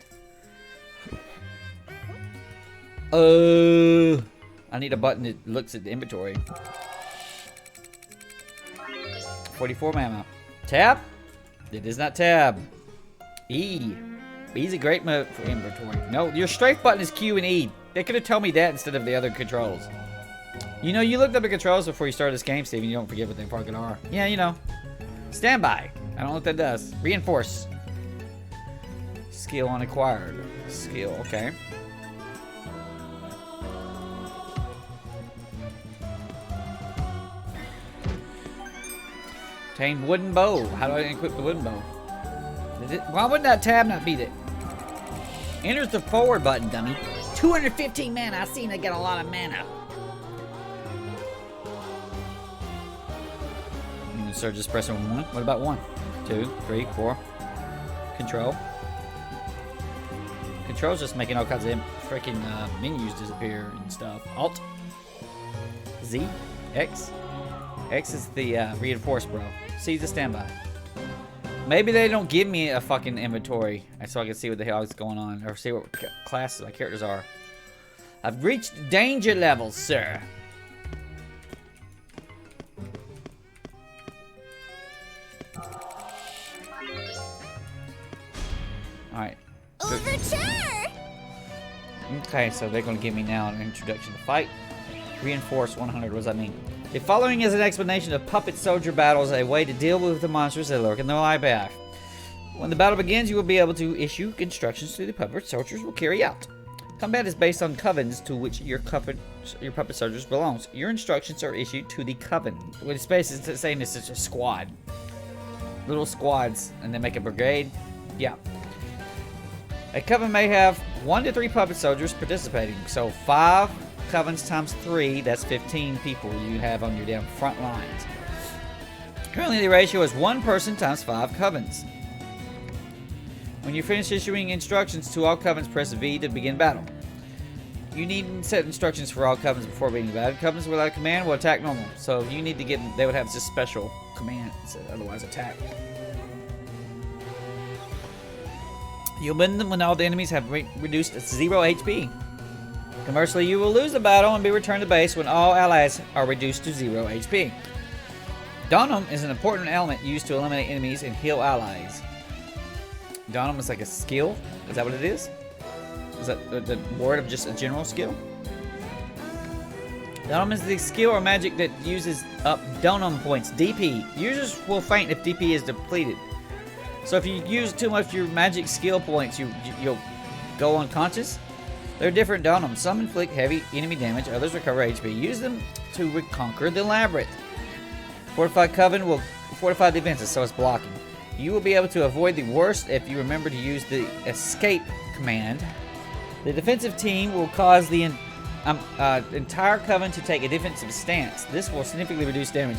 I need a button that looks at the inventory. 44 mana. Tab? It is not tab. E. E's a great move for inventory. No, your strafe button is Q and E. They could have told me that instead of the other controls. You know, you looked up the controls before you started this game, Steven. You don't forget what they fucking are. Yeah, you know. Standby. I don't know what that does. Reinforce. Skill unacquired. Skill, okay. Obtain wooden bow. How do I equip the wooden bow? Why would that tab not beat it? Enters the forward button, dummy. 215 mana. I seen I get a lot of mana. You can start just pressing 1. What about 1, 2, 3, 4? Control. Control's just making all kinds of freaking menus disappear and stuff. Alt. Z. X. X is the reinforce, bro. C is the standby. Maybe they don't give me a fucking inventory so I can see what the hell is going on or see what classes my characters are. I've reached danger levels, sir. Alright. Overture! Okay, so they're going to give me now an introduction to fight. Reinforce 100. What does that mean? The following is an explanation of puppet soldier battles, a way to deal with the monsters that lurk in the library. When the battle begins, you will be able to issue instructions to the puppet soldiers will carry out. Combat is based on covens to which your puppet soldiers belongs. Your instructions are issued to the coven. What it's basically saying is it's a squad. Little squads, and they make a brigade. Yeah. A coven may have 1 to 3 puppet soldiers participating. So 5 covens times 3, that's 15 people you have on your damn front lines. Currently the ratio is 1 person times 5 covens. When you finish issuing instructions to all covens, press V to begin battle. You need to set instructions for all covens before beginning battle. Covens without a command will attack normal. So you need to get, they would have just special commands, otherwise attack. You'll win them when all the enemies have reduced 0 HP. Conversely, you will lose the battle and be returned to base when all allies are reduced to 0 HP. Donum is an important element used to eliminate enemies and heal allies. Donum is like a skill? Is that what it is? Is that the word of just a general skill? Donum is the skill or magic that uses up Donum points, DP. Users will faint if DP is depleted. So if you use too much of your magic skill points, you'll go unconscious. There are different Donums. Some inflict heavy enemy damage, others recover HP. Use them to reconquer the labyrinth. Fortified Coven will fortify defenses, so it's blocking. You will be able to avoid the worst if you remember to use the escape command. The defensive team will cause the entire Coven to take a defensive stance. This will significantly reduce damage.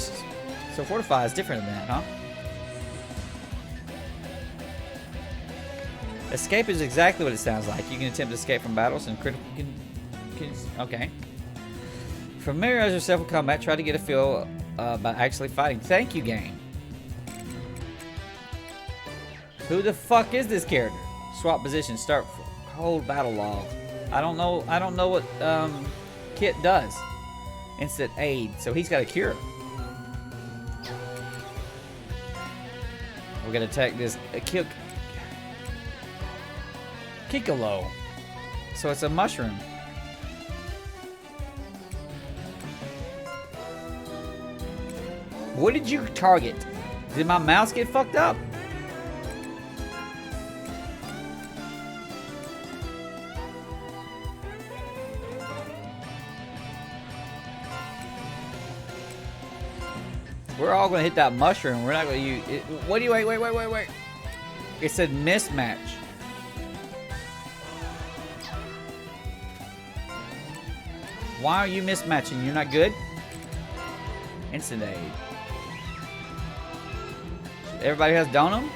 So fortify is different than that, huh? Escape is exactly what it sounds like. You can attempt to escape from battles and critical. Okay. Familiarize yourself with combat. Try to get a feel by actually fighting. Thank you, game. Who the fuck is this character? Swap position. Start hold battle log. I don't know what Kit does. Instant aid. So he's got a cure. We're gonna attack this Kikolo. So it's a mushroom. What did you target? Did my mouse get fucked up? We're all gonna hit that mushroom. We're not gonna use it. What do you wait. It said mismatch. Why are you mismatching? You're not good? Instant aid. Everybody has Donum?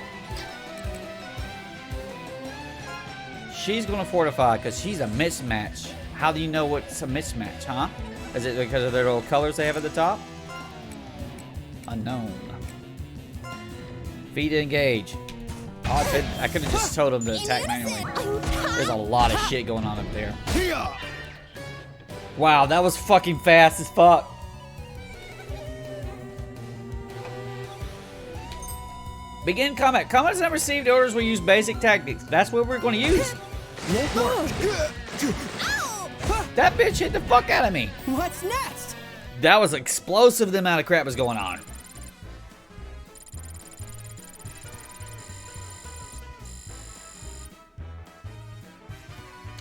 She's gonna fortify because she's a mismatch. How do you know what's a mismatch, huh? Is it because of their little colors they have at the top? Unknown. Feed to engage. Oh, I could have just told him to attack manually. There's a lot of shit going on up there. Wow, that was fucking fast as fuck. Begin combat. Combat has not received orders. We use basic tactics. That's what we're going to use. That bitch hit the fuck out of me. What's next? That was explosive, the amount of crap was going on.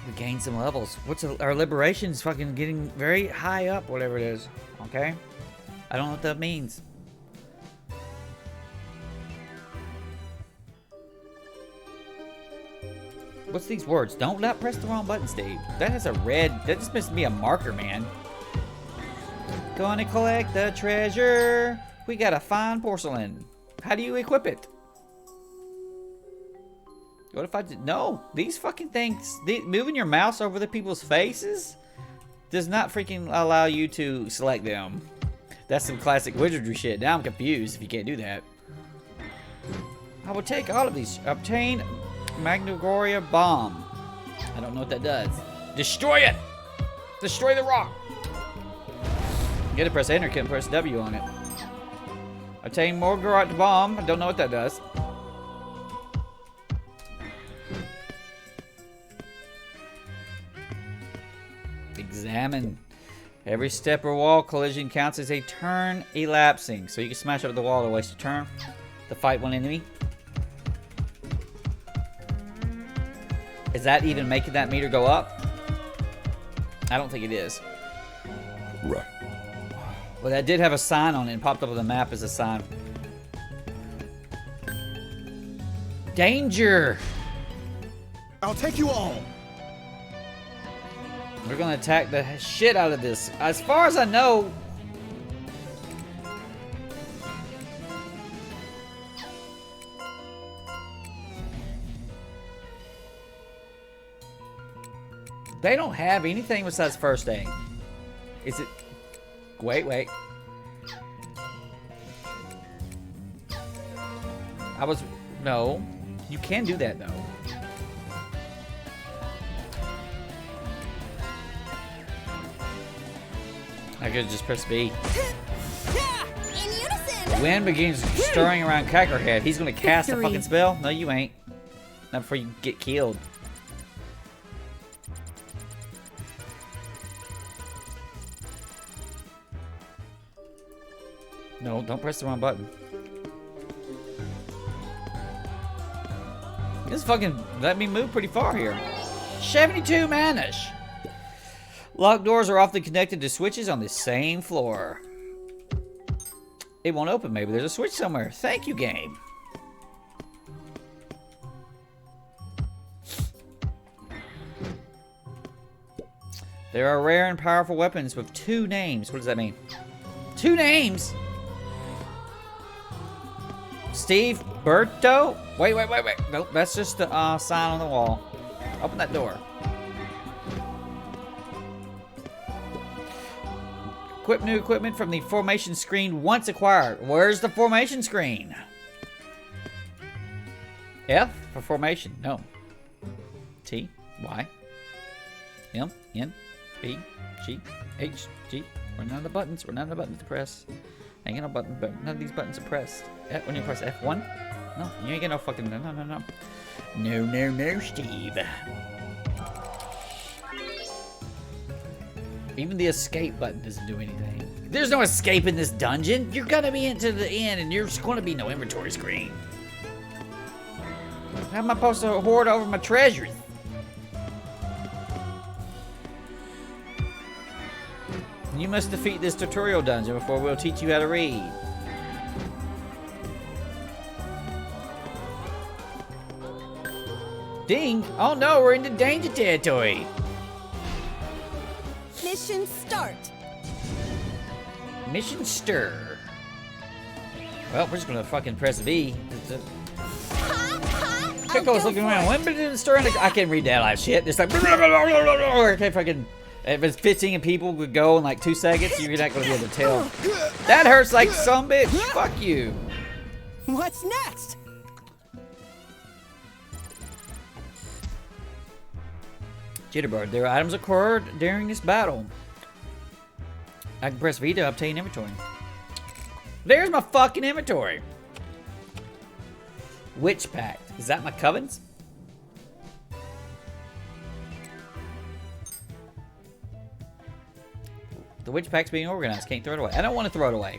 We gained some levels. Our liberation's fucking getting very high up, whatever it is. Okay? I don't know what that means. What's these words? Don't not press the wrong button, Steve. That has a red. That just must be a marker, man. Gonna collect the treasure. We got a fine porcelain. How do you equip it? What if I did? No, these fucking things. Moving your mouse over the people's faces does not freaking allow you to select them. That's some classic wizardry shit. Now I'm confused if you can't do that. I will take all of these. Obtain Magnogoria Bomb. I don't know what that does. Destroy it! Destroy the rock! You gotta press enter, can't press W on it. Obtain Morgorot Bomb. I don't know what that does. Examine. Every step or wall collision counts as a turn elapsing. So you can smash up the wall to waste a turn to fight one enemy. Is that even making that meter go up? I don't think it is. Right. Well, that did have a sign on it and popped up on the map as a sign. Danger! I'll take you all. We're gonna attack the shit out of this. As far as I know, they don't have anything besides first aid. Is it? Wait. No. You can do that though. I could just press B. In unison. Wind begins stirring around Cackerhead. He's gonna cast a Victory. fucking spell? No, you ain't. Not before you get killed. No, don't press the wrong button. This fucking let me move pretty far here. 72 manish. Locked doors are often connected to switches on the same floor. It won't open. Maybe there's a switch somewhere. Thank you, game. There are rare and powerful weapons with 2 names. What does that mean? 2 names? Steveburto? Wait. Nope, that's just the sign on the wall. Open that door. Equip new equipment from the formation screen once acquired. Where's the formation screen? F for formation. No. T, Y, M, N, B, G, H, G. Running out of buttons. Running out of buttons to press. Ain't got no button, but none of these buttons are pressed. When you press F1? No, you ain't got no fucking. No. No, Steve. Even the escape button doesn't do anything. There's no escape in this dungeon. You're gonna be into the end, and there's gonna be no inventory screen. How am I supposed to hoard over my treasures? You must defeat this tutorial dungeon before we'll teach you how to read. Ding! Oh no, we're into danger territory. Mission start. Mission stir. Well, we're just gonna fucking press V. Pickle's looking around. When did it stir? I can't read that like shit. It's like okay, fucking. If it's 15 people would go in like 2 seconds, you're not gonna be able to tell. That hurts like some bitch. Fuck you. What's next? Jitterbug. There are items occurred during this battle. I can press V to obtain inventory. There's my fucking inventory. Witch Pact. Is that my covens? The Witch Pact's being organized. Can't throw it away. I don't want to throw it away.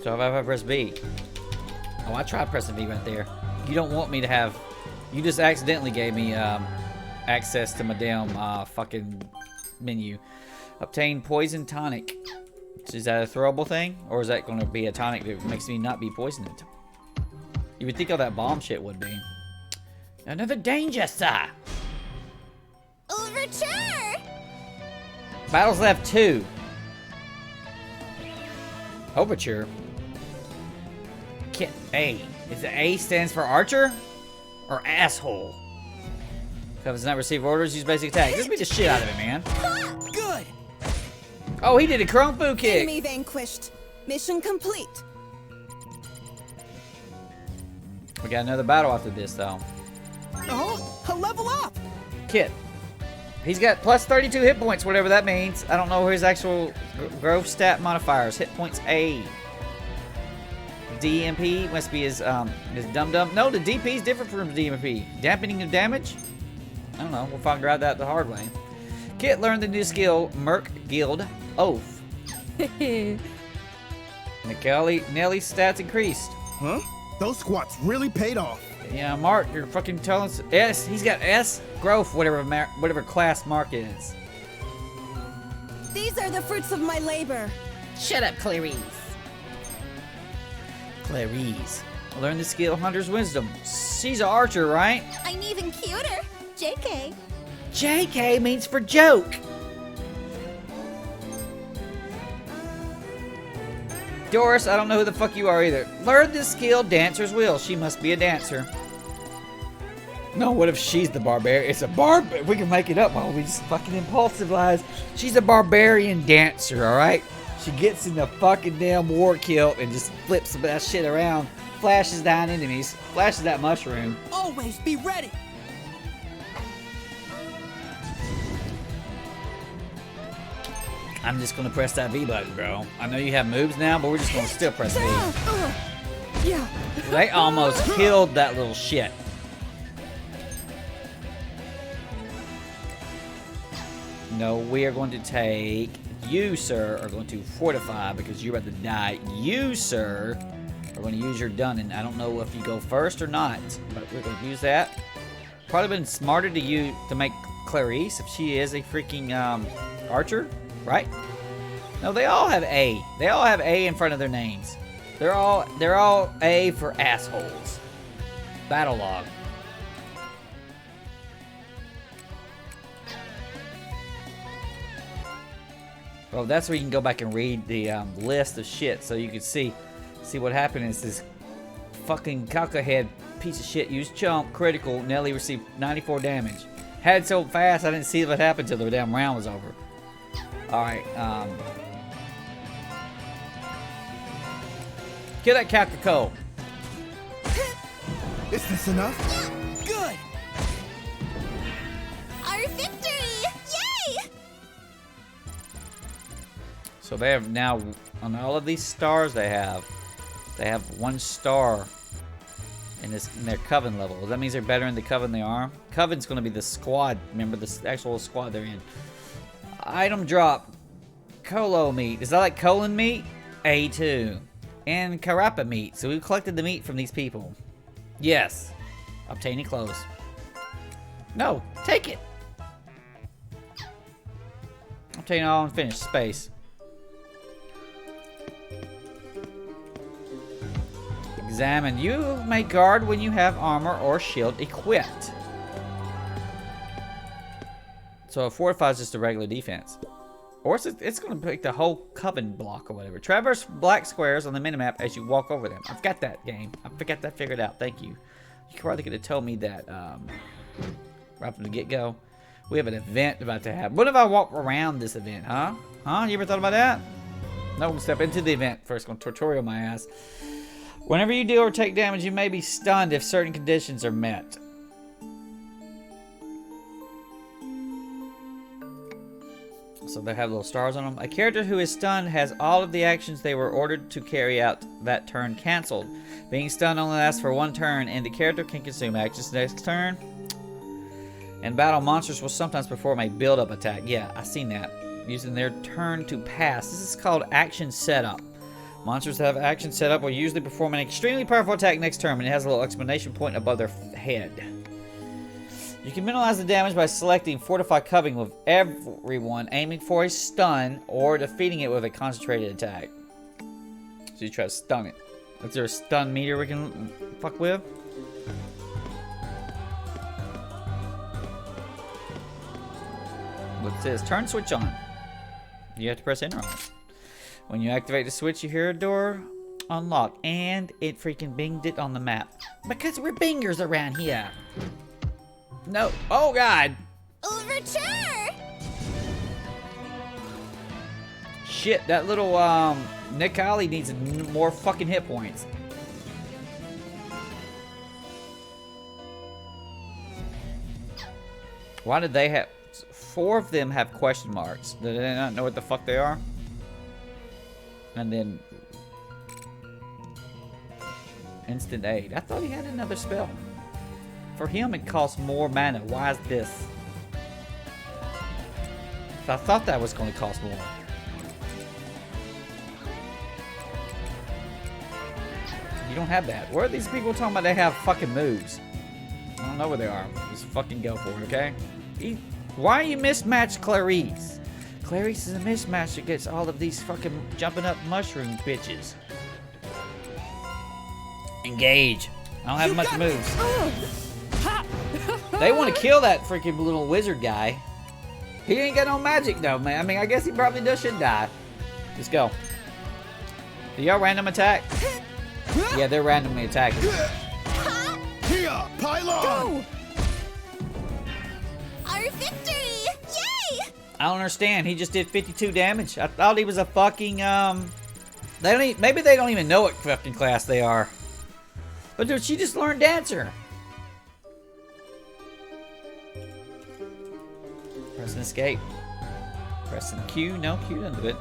So if I press B. Oh, I tried pressing V right there. You don't want me to have... You just accidentally gave me access to my damn fucking menu. Obtain poison tonic. Is that a throwable thing? Or is that going to be a tonic that makes me not be poisoned? You would think all that bomb shit would be. Another danger, sir. Overture! Battles left 2. Overture. Kit A. Is the A stands for archer? Or asshole? If it's not received orders, use basic attack. Just beat the shit out of it, man. Good. Oh, he did a kung fu kick. Enemy vanquished. Mission complete. We got another battle after this, though. Oh, a level up. Kit. He's got plus 32 hit points, whatever that means. I don't know his actual growth stat modifiers. Hit points A. DMP must be his dum-dum. No, the DP is different from DMP. Dampening of damage? I don't know. We'll figure out that the hard way. Kit learned the new skill, Merc Guild Oath. Nelly's stats increased. Huh? Those squats really paid off. Yeah, Mark, you're fucking telling us. S. He's got S growth, whatever class Mark is. These are the fruits of my labor. Shut up, Clarice. Clarice. Learn the skill Hunter's Wisdom. She's an archer, right? I'm even cuter. JK. JK means for joke. Doris, I don't know who the fuck you are either. Learn this skill, Dancer's Wheel. She must be a dancer. No, what if she's the barbarian? It's a we can make it up while we just fucking impulsivize. She's a barbarian dancer, alright? She gets in the fucking damn war kilt and just flips that shit around. Flashes down enemies. Flashes that mushroom. Always be ready. I'm just gonna press that V button, bro. I know you have moves now, but we're just gonna still press V. Yeah. They almost killed that little shit. No, we are going to take You, sir, are going to fortify because you're about to die. You, sir, are going to use your Dunning. I don't know if you go first or not, but we're going to use that. Probably been smarter to make Clarice if she is a freaking archer, right? No, they all have A. They all have A in front of their names. They're all A for assholes. Battle log. Well, that's where you can go back and read the list of shit, so you can see what happened is this fucking cockerhead piece of shit used chump critical. Nelly received 94 damage. Had so fast I didn't see what happened till the damn round was over. All right, kill that Cacacole. Is this enough? Good! Our victory! Yay! So they have now, on all of these stars they have 1 star in their Coven level. That means they're better in the Coven they are. Coven's going to be the squad. Remember the actual squad they're in. Item drop. Colo meat. Is that like colon meat? A2. And Carapa meat. So we've collected the meat from these people. Yes. Obtaining clothes. No. Take it. Obtain all unfinished space. Examine. You may guard when you have armor or shield equipped. So a fortify is just a regular defense. Or it's going to pick the whole Coven block or whatever. Traverse black squares on the minimap as you walk over them. I've got that game. I've got that figured out. Thank you. You probably could have told me that right from the get-go. We have an event about to happen. What if I walk around this event, huh? Huh? You ever thought about that? No, we'll step into the event first. Going to tutorial my ass. Whenever you deal or take damage, you may be stunned if certain conditions are met. So they have little stars on them. A character who is stunned has all of the actions they were ordered to carry out that turn cancelled. Being stunned only lasts for 1 turn, and the character can consume actions next turn. In battle, monsters will sometimes perform a build-up attack. Yeah, I've seen that. Using their turn to pass. This is called action setup. Monsters that have action setup will usually perform an extremely powerful attack next turn, and it has a little exclamation point above their head. You can minimize the damage by selecting Fortify Covering with everyone, aiming for a stun, or defeating it with a concentrated attack. So you try to stun it. Is there a stun meter we can fuck with? What it says, turn switch on. You have to press enter on it. When you activate the switch, you hear a door unlock, and it freaking binged it on the map. Because we're bingers around here. No. Oh, God. Overture! Shit, that little, Nikali needs more fucking hit points. Why did they have... 4 of them have question marks. Do they not know what the fuck they are? And then... Instant aid. I thought he had another spell. For him, it costs more mana. Why is this? I thought that was going to cost more. You don't have that. Where are these people talking about they have fucking moves? I don't know where they are. Just fucking go for it, okay? Why are you mismatched Clarice? Clarice is a mismatch that gets all of these fucking jumping up mushroom bitches. Engage. I don't have much moves. They want to kill that freaking little wizard guy. He ain't got no magic though, man. I mean, I guess he probably should die. Let's go. Do y'all random attack? Yeah, they're randomly attacking. Here, pylon! Go! Our victory! Yay! I don't understand. He just did 52 damage. I thought he was a fucking maybe they don't even know what fucking class they are. But dude, she just learned Dancer. Pressing escape. Pressing Q. No, Q doesn't do it.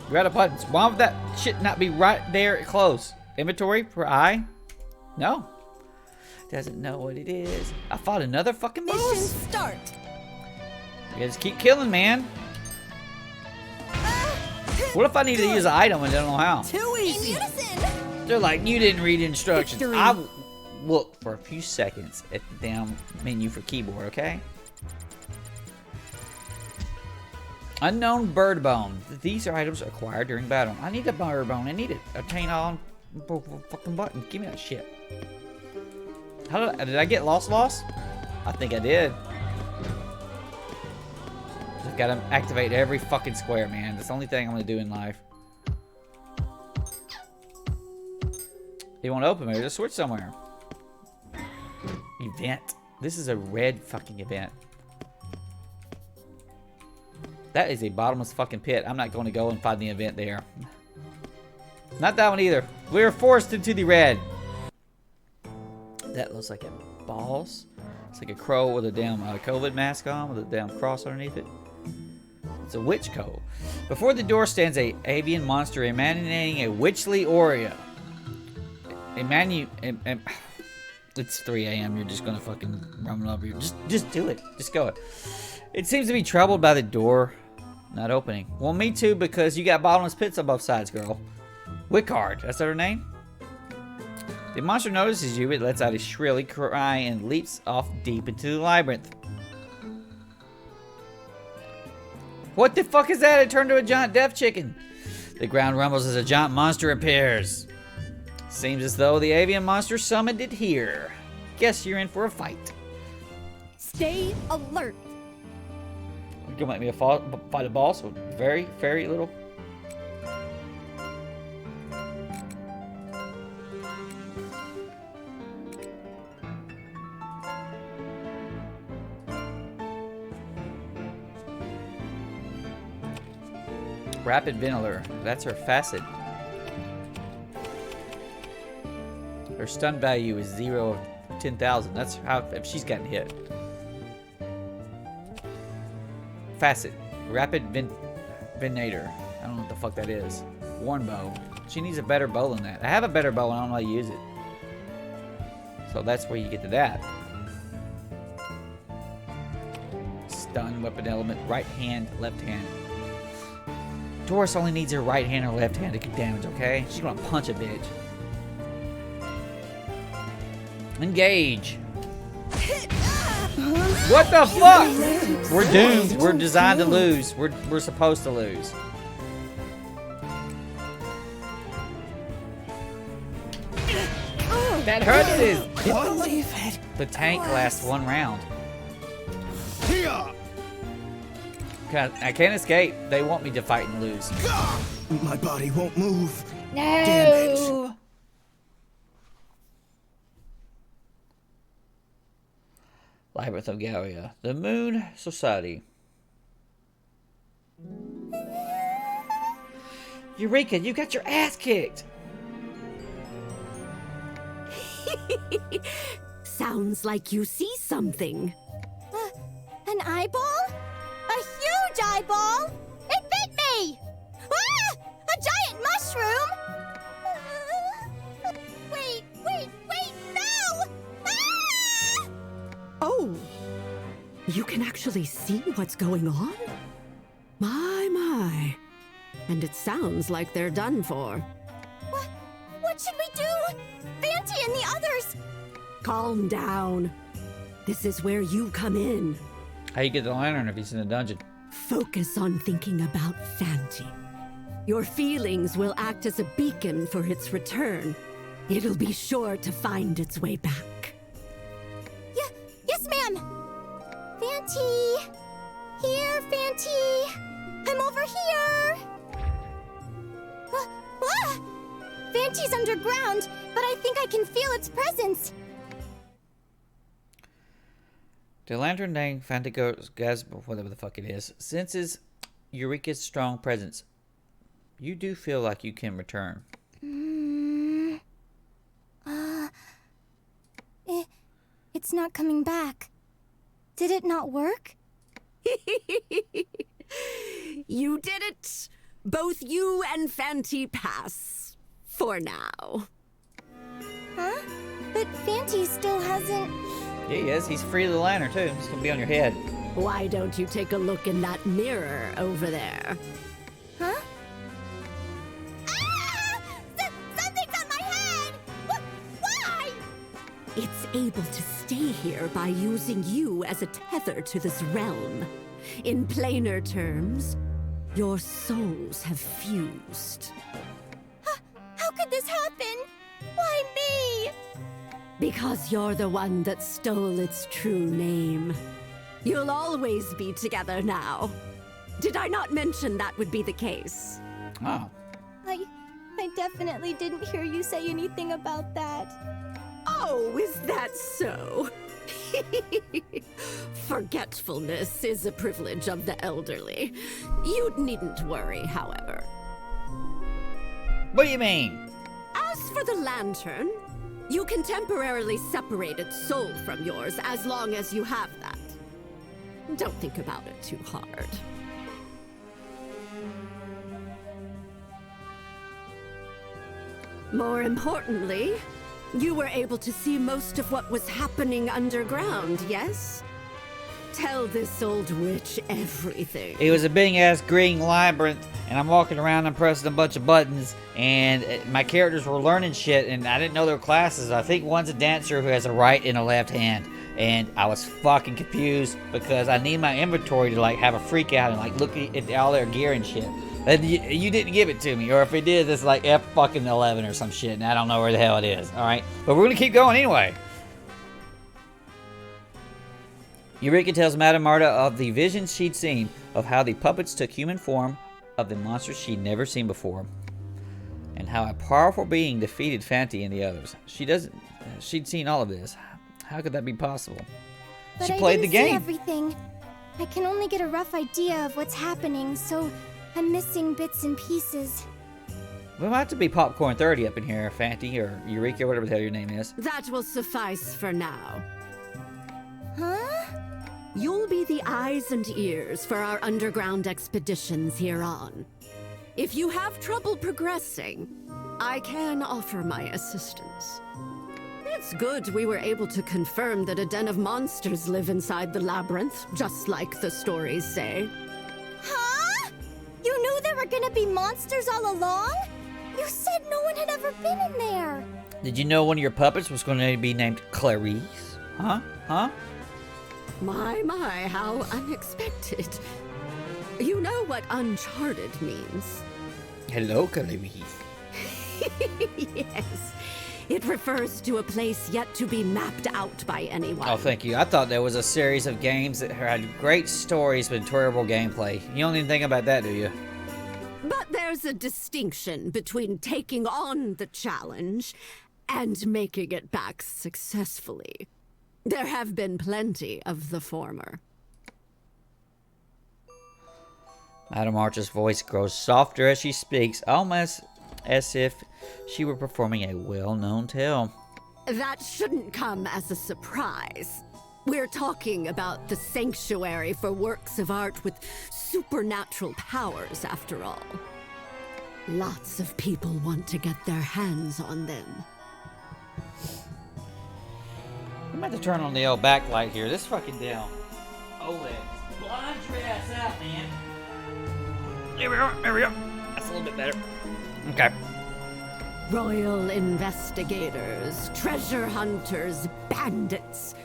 You're out of buttons. Why would that shit not be right there close? Inventory for I? No. Doesn't know what it is. I fought another fucking Mission boss. start. You just keep killing, man. What if I need to use an item and I don't know how? Too easy. They're like, you didn't read instructions. Victory. I look for a few seconds at the damn menu for keyboard, okay? Unknown bird bone. These are items acquired during battle. I need a bird bone. I need it. Obtain all fucking button. Give me that shit. How did I get lost? I think I did. Just gotta activate every fucking square, man. That's the only thing I'm gonna do in life. You want to open? Maybe just switch somewhere. Event. This is a red fucking event. That is a bottomless fucking pit. I'm not going to go and find the event there. Not that one either. We're forced into the red. That looks like a boss. It's like a crow with a damn COVID mask on with a damn cross underneath it. It's a witch cove. Before the door stands a avian monster emanating a witchly aura. It's 3 a.m. You're just gonna fucking run over here. Just do it. Just go it. It seems to be troubled by the door not opening. Well, me too, because you got bottomless pits on both sides, girl. Wickard, that's her name? The monster notices you, it lets out a shrilly cry and leaps off deep into the labyrinth. What the fuck is that? It turned to a giant death chicken. The ground rumbles as a giant monster appears. Seems as though the avian monster summoned it here. Guess you're in for a fight. Stay alert. You might be a fight a boss with very little. Rapid Ventilator. That's her facet. Her stun value is 0 of 10,000. That's how if she's gotten hit. Facet. Rapid Venator. I don't know what the fuck that is. Warn bow. She needs a better bow than that. I have a better bow and I don't know how to use it. So that's where you get to that. Stun, weapon element, right hand, left hand. Doris only needs her right hand or left hand to get damage, okay? She's gonna punch a bitch. Engage. What the fuck? We're doomed. We're designed to lose. We're supposed to lose. That hurts. The tank lasts 1 round. I can't escape. They want me to fight and lose. My body won't move. No. Damn it. Labyrinth of Galleria. The Moon Society. Eureka, you got your ass kicked. Sounds like you see something. An eyeball? A huge eyeball? It bit me! Ah! A giant mushroom? Wait, no! Ah! Oh, you can actually see what's going on? My. And it sounds like they're done for. What should we do? Banty and the others! Calm down. This is where you come in. How you get the lantern if he's in a dungeon? Focus on thinking about Fanti. Your feelings will act as a beacon for its return. It'll be sure to find its way back. Yes, ma'am! Fanty! Here, Fanty! I'm over here! Fanty's underground, but I think I can feel its presence. The lantern dang Fantigo's gas, whatever the fuck it is, senses Eureka's strong presence. You do feel like you can return. It's not coming back. Did it not work? You did it! Both you and Fanti pass. For now. Huh? But Fanty still hasn't... Yeah, he is. He's free of the lantern, too. It's gonna be on your head. Why don't you take a look in that mirror over there? Huh? able to stay here by using you as a tether to this realm. In plainer terms, your souls have fused. How could this happen? Why me? Because you're the one that stole its true name. You'll always be together now. Did I not mention that would be the case? Oh. I definitely didn't hear you say anything about that. Oh, is that so? Forgetfulness is a privilege of the elderly. You needn't worry, however. What do you mean? As for the lantern, you can temporarily separate its soul from yours as long as you have that. Don't think about it too hard. More importantly, you were able to see most of what was happening underground, yes? Tell this old witch everything. It was a big ass green labyrinth, and I'm walking around and pressing a bunch of buttons, and my characters were learning shit, and I didn't know their classes. I think one's a dancer who has a right and a left hand, and I was fucking confused because I need my inventory to like have a freak out and like look at all their gear and shit. And you didn't give it to me, or if it did, it's like F fucking 11 or some shit, and I don't know where the hell it is. All right, but we're gonna keep going anyway. Eureka tells Madame Marta of the visions she'd seen of how the puppets took human form of the monsters she'd never seen before, and how a powerful being defeated Fanti and the others. She'd seen all of this. How could that be possible? But She I played didn't the see game. everything. I can only get a rough idea of what's happening, so I'm missing bits and pieces. We might have to be Popcorn 30 up in here, Fanti or Eureka, whatever the hell your name is. That will suffice for now. Huh? You'll be the eyes and ears for our underground expeditions here on. If you have trouble progressing, I can offer my assistance. It's good we were able to confirm that a den of monsters live inside the labyrinth, just like the stories say. Huh? You knew there were gonna be monsters all along? You said no one had ever been in there. Did you know one of your puppets was going to be named Clarice? Huh? My, how unexpected. You know what uncharted means? Hello, Clarice. Yes. It refers to a place yet to be mapped out by anyone. Oh, thank you. I thought there was a series of games that had great stories but terrible gameplay. You don't even think about that, do you? But there's a distinction between taking on the challenge and making it back successfully. There have been plenty of the former. Madame Archer's voice grows softer as she speaks, almost as if she were performing a well-known tale. That shouldn't come as a surprise. We're talking about the sanctuary for works of art with supernatural powers, after all. Lots of people want to get their hands on them. I'm about to turn on the old backlight here. This fucking damn OLED blinds your ass out, man. There we are. That's a little bit better. Okay. Royal investigators, treasure hunters, bandits.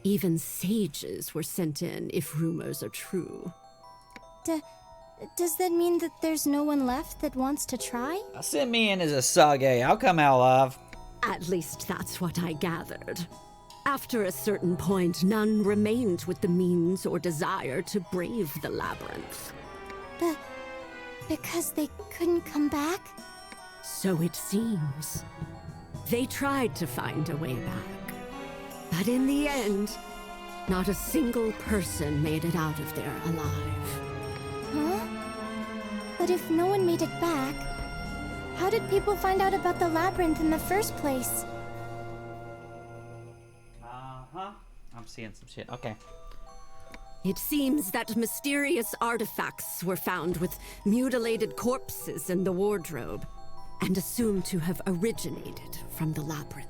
Even sages were sent in, if rumors are true. Does that mean that there's no one left that wants to try? Send me in as a Sage. I'll come out alive. At least that's what I gathered. After a certain point, none remained with the means or desire to brave the labyrinth. Because they couldn't come back? So it seems. They tried to find a way back. But in the end, not a single person made it out of there alive. Huh? But if no one made it back, how did people find out about the labyrinth in the first place? I'm seeing some shit. Okay. It seems that mysterious artifacts were found with mutilated corpses in the wardrobe, and assumed to have originated from the labyrinth.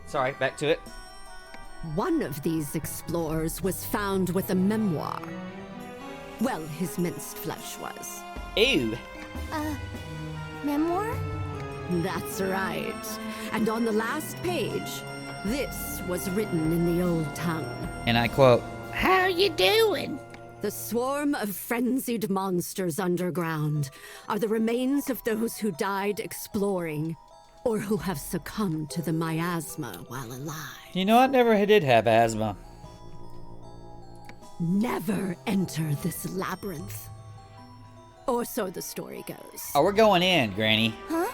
Sorry, back to it. One of these explorers was found with a memoir. Well, his minced flesh was. Ew. Memoir? That's right. And on the last page, this was written in the old tongue. And I quote, How you doing? The swarm of frenzied monsters underground are the remains of those who died exploring, or who have succumbed to the miasma while alive. you know, I never did have asthma. Never enter this labyrinth. Or so the story goes. Oh, we're going in, Granny. Huh?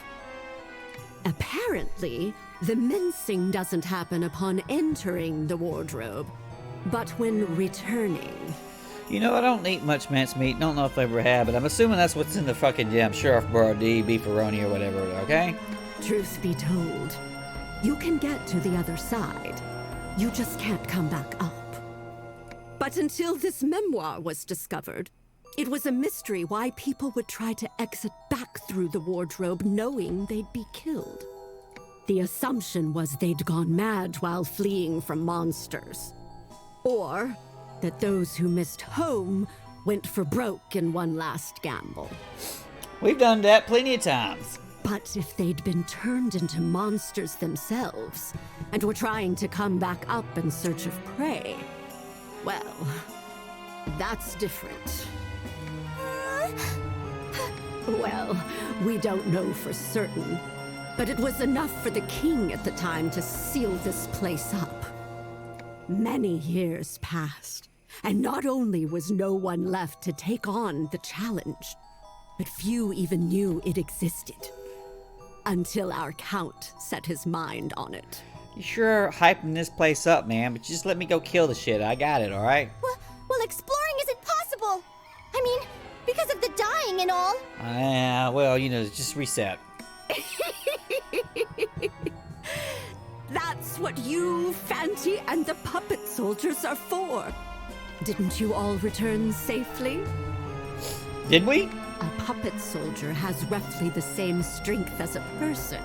Apparently, the mincing doesn't happen upon entering the wardrobe, but when returning. You know, I don't eat much mincemeat. Don't know if I ever have, but I'm assuming that's what's in the fucking Sheriff Brody, beefaroni, or whatever, okay? Truth be told, you can get to the other side. You just can't come back up. But until this memoir was discovered, it was a mystery why people would try to exit back through the wardrobe knowing they'd be killed. The assumption was they'd gone mad while fleeing from monsters. Or that those who missed home went for broke in one last gamble. We've done that plenty of times. But if they'd been turned into monsters themselves and were trying to come back up in search of prey, well, that's different. Well, we don't know for certain, but it was enough for the king at the time to seal this place up. Many years passed, and not only was no one left to take on the challenge, but few even knew it existed. Until our count set his mind on it. You sure are hyping this place up, man, but just let me go kill the shit. I got it, alright? Well, exploring isn't possible. I mean, because of the dying and all. Well, you know, just reset. That's what you, Fanty, and the puppet soldiers are for. Didn't you all return safely? Did we? A puppet soldier has roughly the same strength as a person,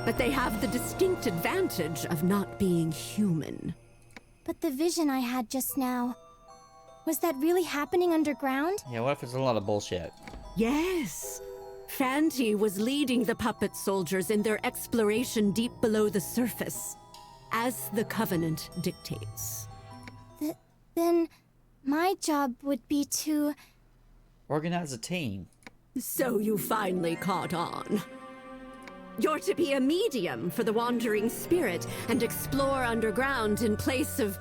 but they have the distinct advantage of not being human. But the vision I had just now, was that really happening underground? Yeah, what if it's a lot of bullshit? Yes. Fanty was leading the puppet soldiers in their exploration deep below the surface, as the Covenant dictates. Then my job would be to... Organize a team. So you finally caught on. You're to be a medium for the wandering spirit and explore underground in place of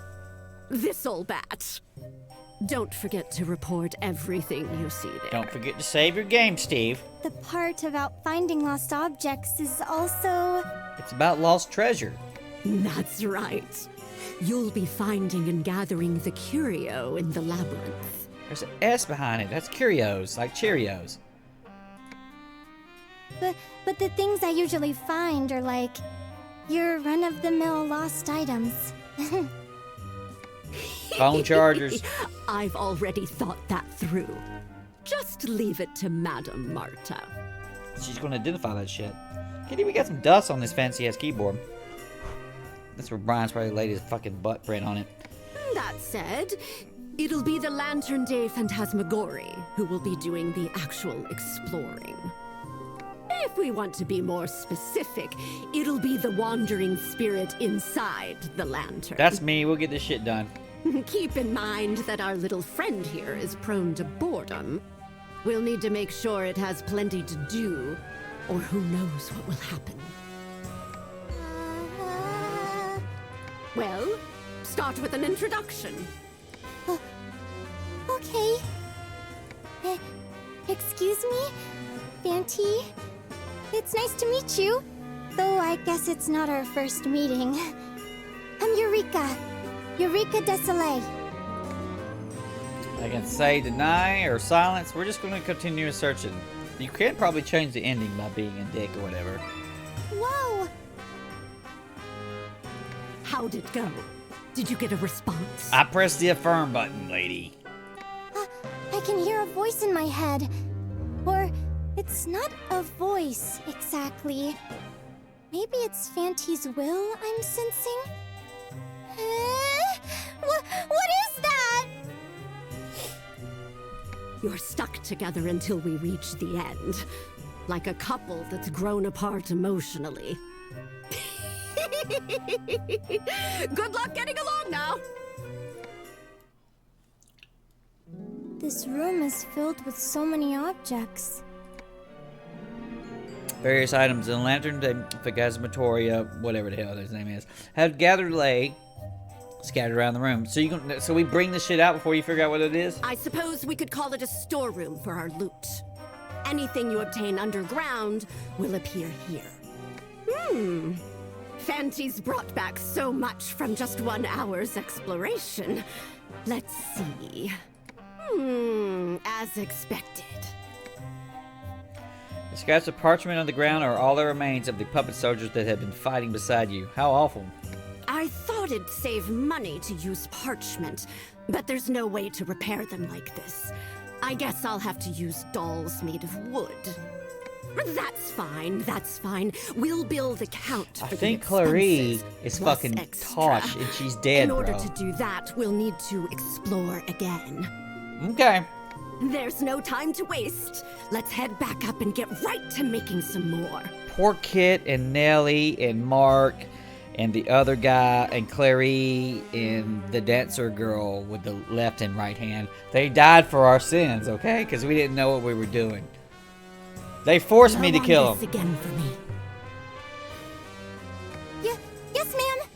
this old bat. Don't forget to report everything you see there. Don't forget to save your game, Steve. The part about finding lost objects is also... It's about lost treasure. That's right. You'll be finding and gathering the curio in the labyrinth. There's an S behind it. That's curios, like Cheerios. But the things I usually find are like your run-of-the-mill lost items. Phone chargers. I've already thought that through. Just leave it to Madame Marta. She's gonna identify that shit. Kitty, we got some dust on this fancy-ass keyboard. That's where Brian's probably laid his fucking butt print on it. That said, it'll be the Lantern Day Phantasmagorie who will be doing the actual exploring. If we want to be more specific, it'll be the wandering spirit inside the lantern. That's me. We'll get this shit done. Keep in mind that our little friend here is prone to boredom. We'll need to make sure it has plenty to do, or who knows what will happen. Well, start with an introduction. Okay. Excuse me? Fanty? It's nice to meet you. Though I guess it's not our first meeting. I'm Eureka. Eureka Desolé. I can say deny or silence. We're just going to continue searching. You can probably change the ending by being a dick or whatever. Whoa! How'd it go? Did you get a response? I pressed the affirm button, lady. I can hear a voice in my head. Or, it's not a voice, exactly. Maybe it's Fanty's will I'm sensing? What is that? You're stuck together until we reach the end. Like a couple that's grown apart emotionally. Good luck getting along now! This room is filled with so many objects. Various items in Lantern Phagasmatoria, whatever the hell his name is, have scattered around the room. So we bring the shit out before you figure out what it is? I suppose we could call it a storeroom for our loot. Anything you obtain underground will appear here. Fanty's brought back so much from just 1 hour's exploration. Let's see. As expected. The scraps of parchment on the ground are all the remains of the puppet soldiers that have been fighting beside you. How awful. I thought it'd save money to use parchment, but there's no way to repair them like this. I guess I'll have to use dolls made of wood. That's fine, that's fine. We'll bill the count for I think the Clary expenses, is plus fucking extra. Tosh and she's dead, In order bro. to do that, we'll need to explore again. Okay. There's no time to waste. Let's head back up and get right to making some more. Poor Kit and Nellie and Mark and the other guy and Clary and the dancer girl with the left and right hand. They died for our sins, okay? Because we didn't know what we were doing. They forced me to kill This them. again for me. Yes, ma'am.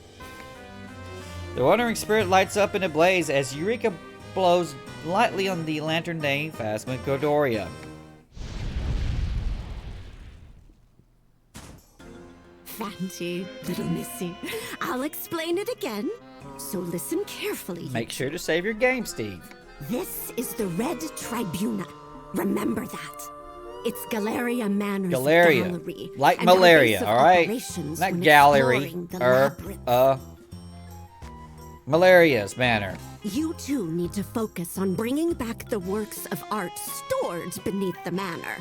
The wandering spirit lights up in a blaze as Eureka blows lightly on the lantern named Phagasmagoria. Fancy, little missy. I'll explain it again, so listen carefully. Make sure to save your game, Steve. This is the Red Tribuna. Remember that. It's Galleria Manor's Galleria. gallery. Like and our malaria, base of alright? operations Not when gallery. exploring the labyrinth. Malaria's manor. You two need to focus on bringing back the works of art stored beneath the manor.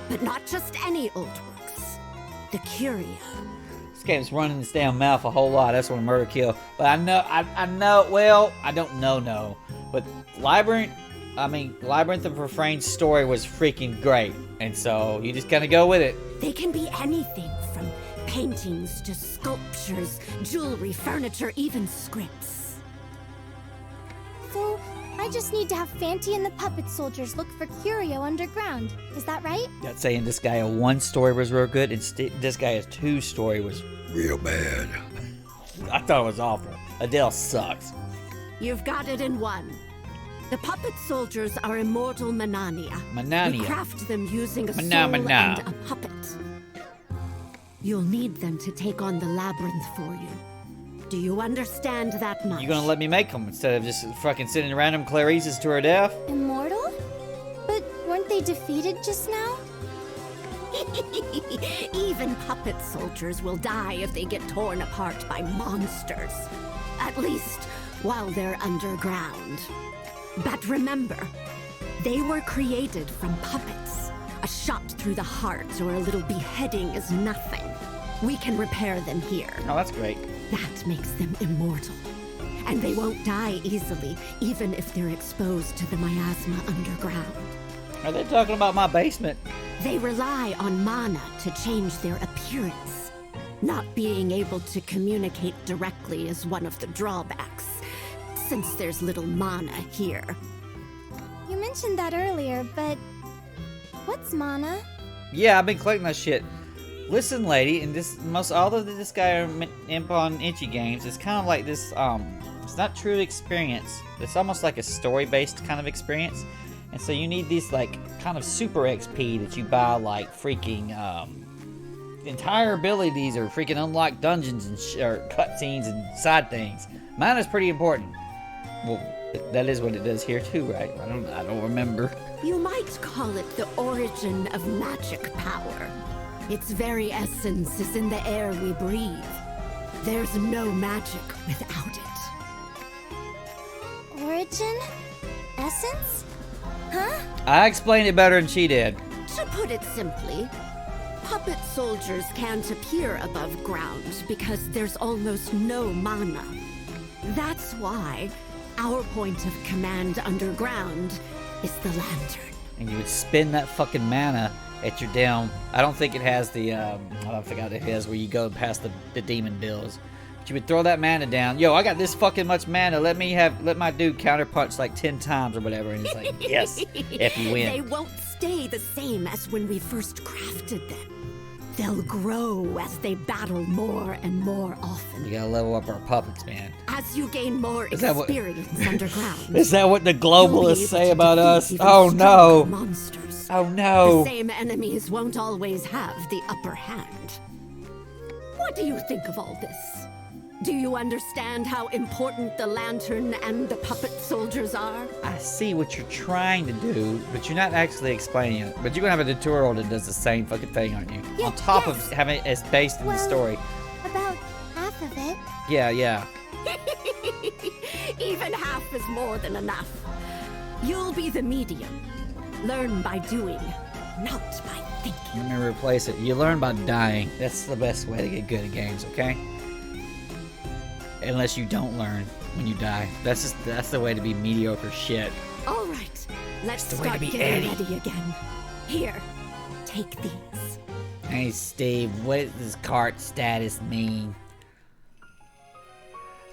But not just any old works. The curio. This game's running this damn mouth a whole lot. That's what a murder kill. But I know, well, I don't know. But Labyrinth of Refrain's story was freaking great. And so you just gotta go with it. They can be anything from paintings to sculptures, jewelry, furniture, even scripts. So, I just need to have Fanty and the puppet soldiers look for curio underground. Is that right? I'd say in Disgaea 1 story was real good, and Disgaea 2 story was real bad. I thought it was awful. Adele sucks. You've got it in one. The puppet soldiers are immortal Manania. Manania. We craft them using a soul Mana. and a puppet. You'll need them to take on the labyrinth for you. Do you understand that much? You gonna let me make them instead of just fucking sitting around them Clarice's to her death? Immortal? But weren't they defeated just now? Even puppet soldiers will die if they get torn apart by monsters. At least while they're underground. But remember, they were created from puppets. A shot through the heart or a little beheading is nothing. We can repair them here. Oh, that's great. That makes them immortal. And they won't die easily, even if they're exposed to the miasma underground. Are they talking about my basement? They rely on mana to change their appearance. Not being able to communicate directly is one of the drawbacks, since there's little mana here. You mentioned that earlier, but what's mana? Yeah, I've been collecting that shit. Listen, lady, in all of the Disgaea and Nippon Icchi games, it's kind of like this, it's not true experience. It's almost like a story-based kind of experience. And so you need these, like, kind of super XP that you buy, like, freaking, entire abilities or freaking unlock dungeons and or cutscenes and side things. Mine is pretty important. Well, that is what it does here too, right? I don't remember. You might call it the origin of magic power. Its very essence is in the air we breathe. There's no magic without it. Origin? Essence? Huh? I explained it better than she did. To put it simply, puppet soldiers can't appear above ground because there's almost no mana. That's why our point of command underground is the lantern. And you would spend that fucking mana at your down. I don't think it has the, I forgot it has where you go past the demon bills. But you would throw that mana down. Yo, I got this fucking much mana. Let my dude counterpunch like 10 times or whatever. And he's like, yes, if you win. They won't stay the same as when we first crafted them. They'll grow as they battle more and more often. We gotta level up our puppets, man. As you gain more that what- experience underground. Is that what the you'll be globalists able say to about defeat us? even Oh stronger no. monsters. Oh no. The same enemies won't always have the upper hand. What do you think of all this? Do you understand how important the lantern and the puppet soldiers are? I see what you're trying to do, but you're not actually explaining it. But you're gonna have a tutorial that does the same fucking thing, aren't you? Yeah, On top yes. of having it based in the story. About half of it. Yeah. Even half is more than enough. You'll be the medium. Learn by doing, not by thinking. Let me replace it. You learn by dying. That's the best way to get good at games, okay? Unless you don't learn when you die. That's the way to be mediocre shit. All right, let's the way to start be getting Eddie. ready again. Here, take these. Hey Steve, what does this cart status mean?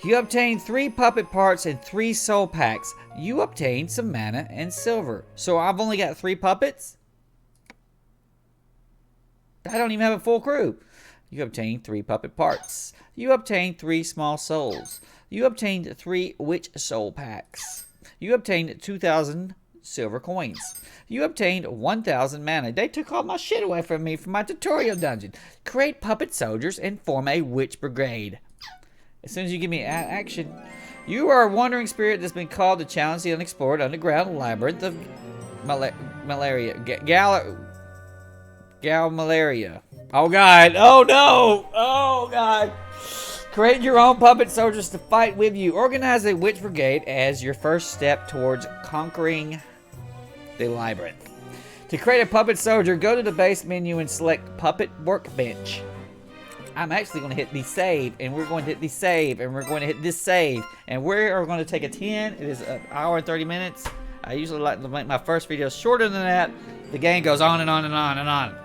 You obtain 3 puppet parts and 3 soul packs. You obtain some mana and silver. So I've only got 3 puppets? I don't even have a full crew. You obtain 3 puppet parts. You obtain 3 small souls. You obtained 3 witch soul packs. You obtained 2,000 silver coins. You obtained 1,000 mana. They took all my shit away from me from my tutorial dungeon. Create puppet soldiers and form a witch brigade. As soon as you give me action, you are a wandering spirit that's been called to challenge the unexplored underground labyrinth of Malaria. Oh god! Oh no! Oh god! Create your own puppet soldiers to fight with you. Organize a witch brigade as your first step towards conquering the labyrinth. To create a puppet soldier, go to the base menu and select Puppet Workbench. I'm actually going to hit the save, and we're going to hit the save, and we're going to hit this save, and we're going to take a 10. It is an hour and 30 minutes. I usually like to make my first videos shorter than that. The game goes on and on and on and on.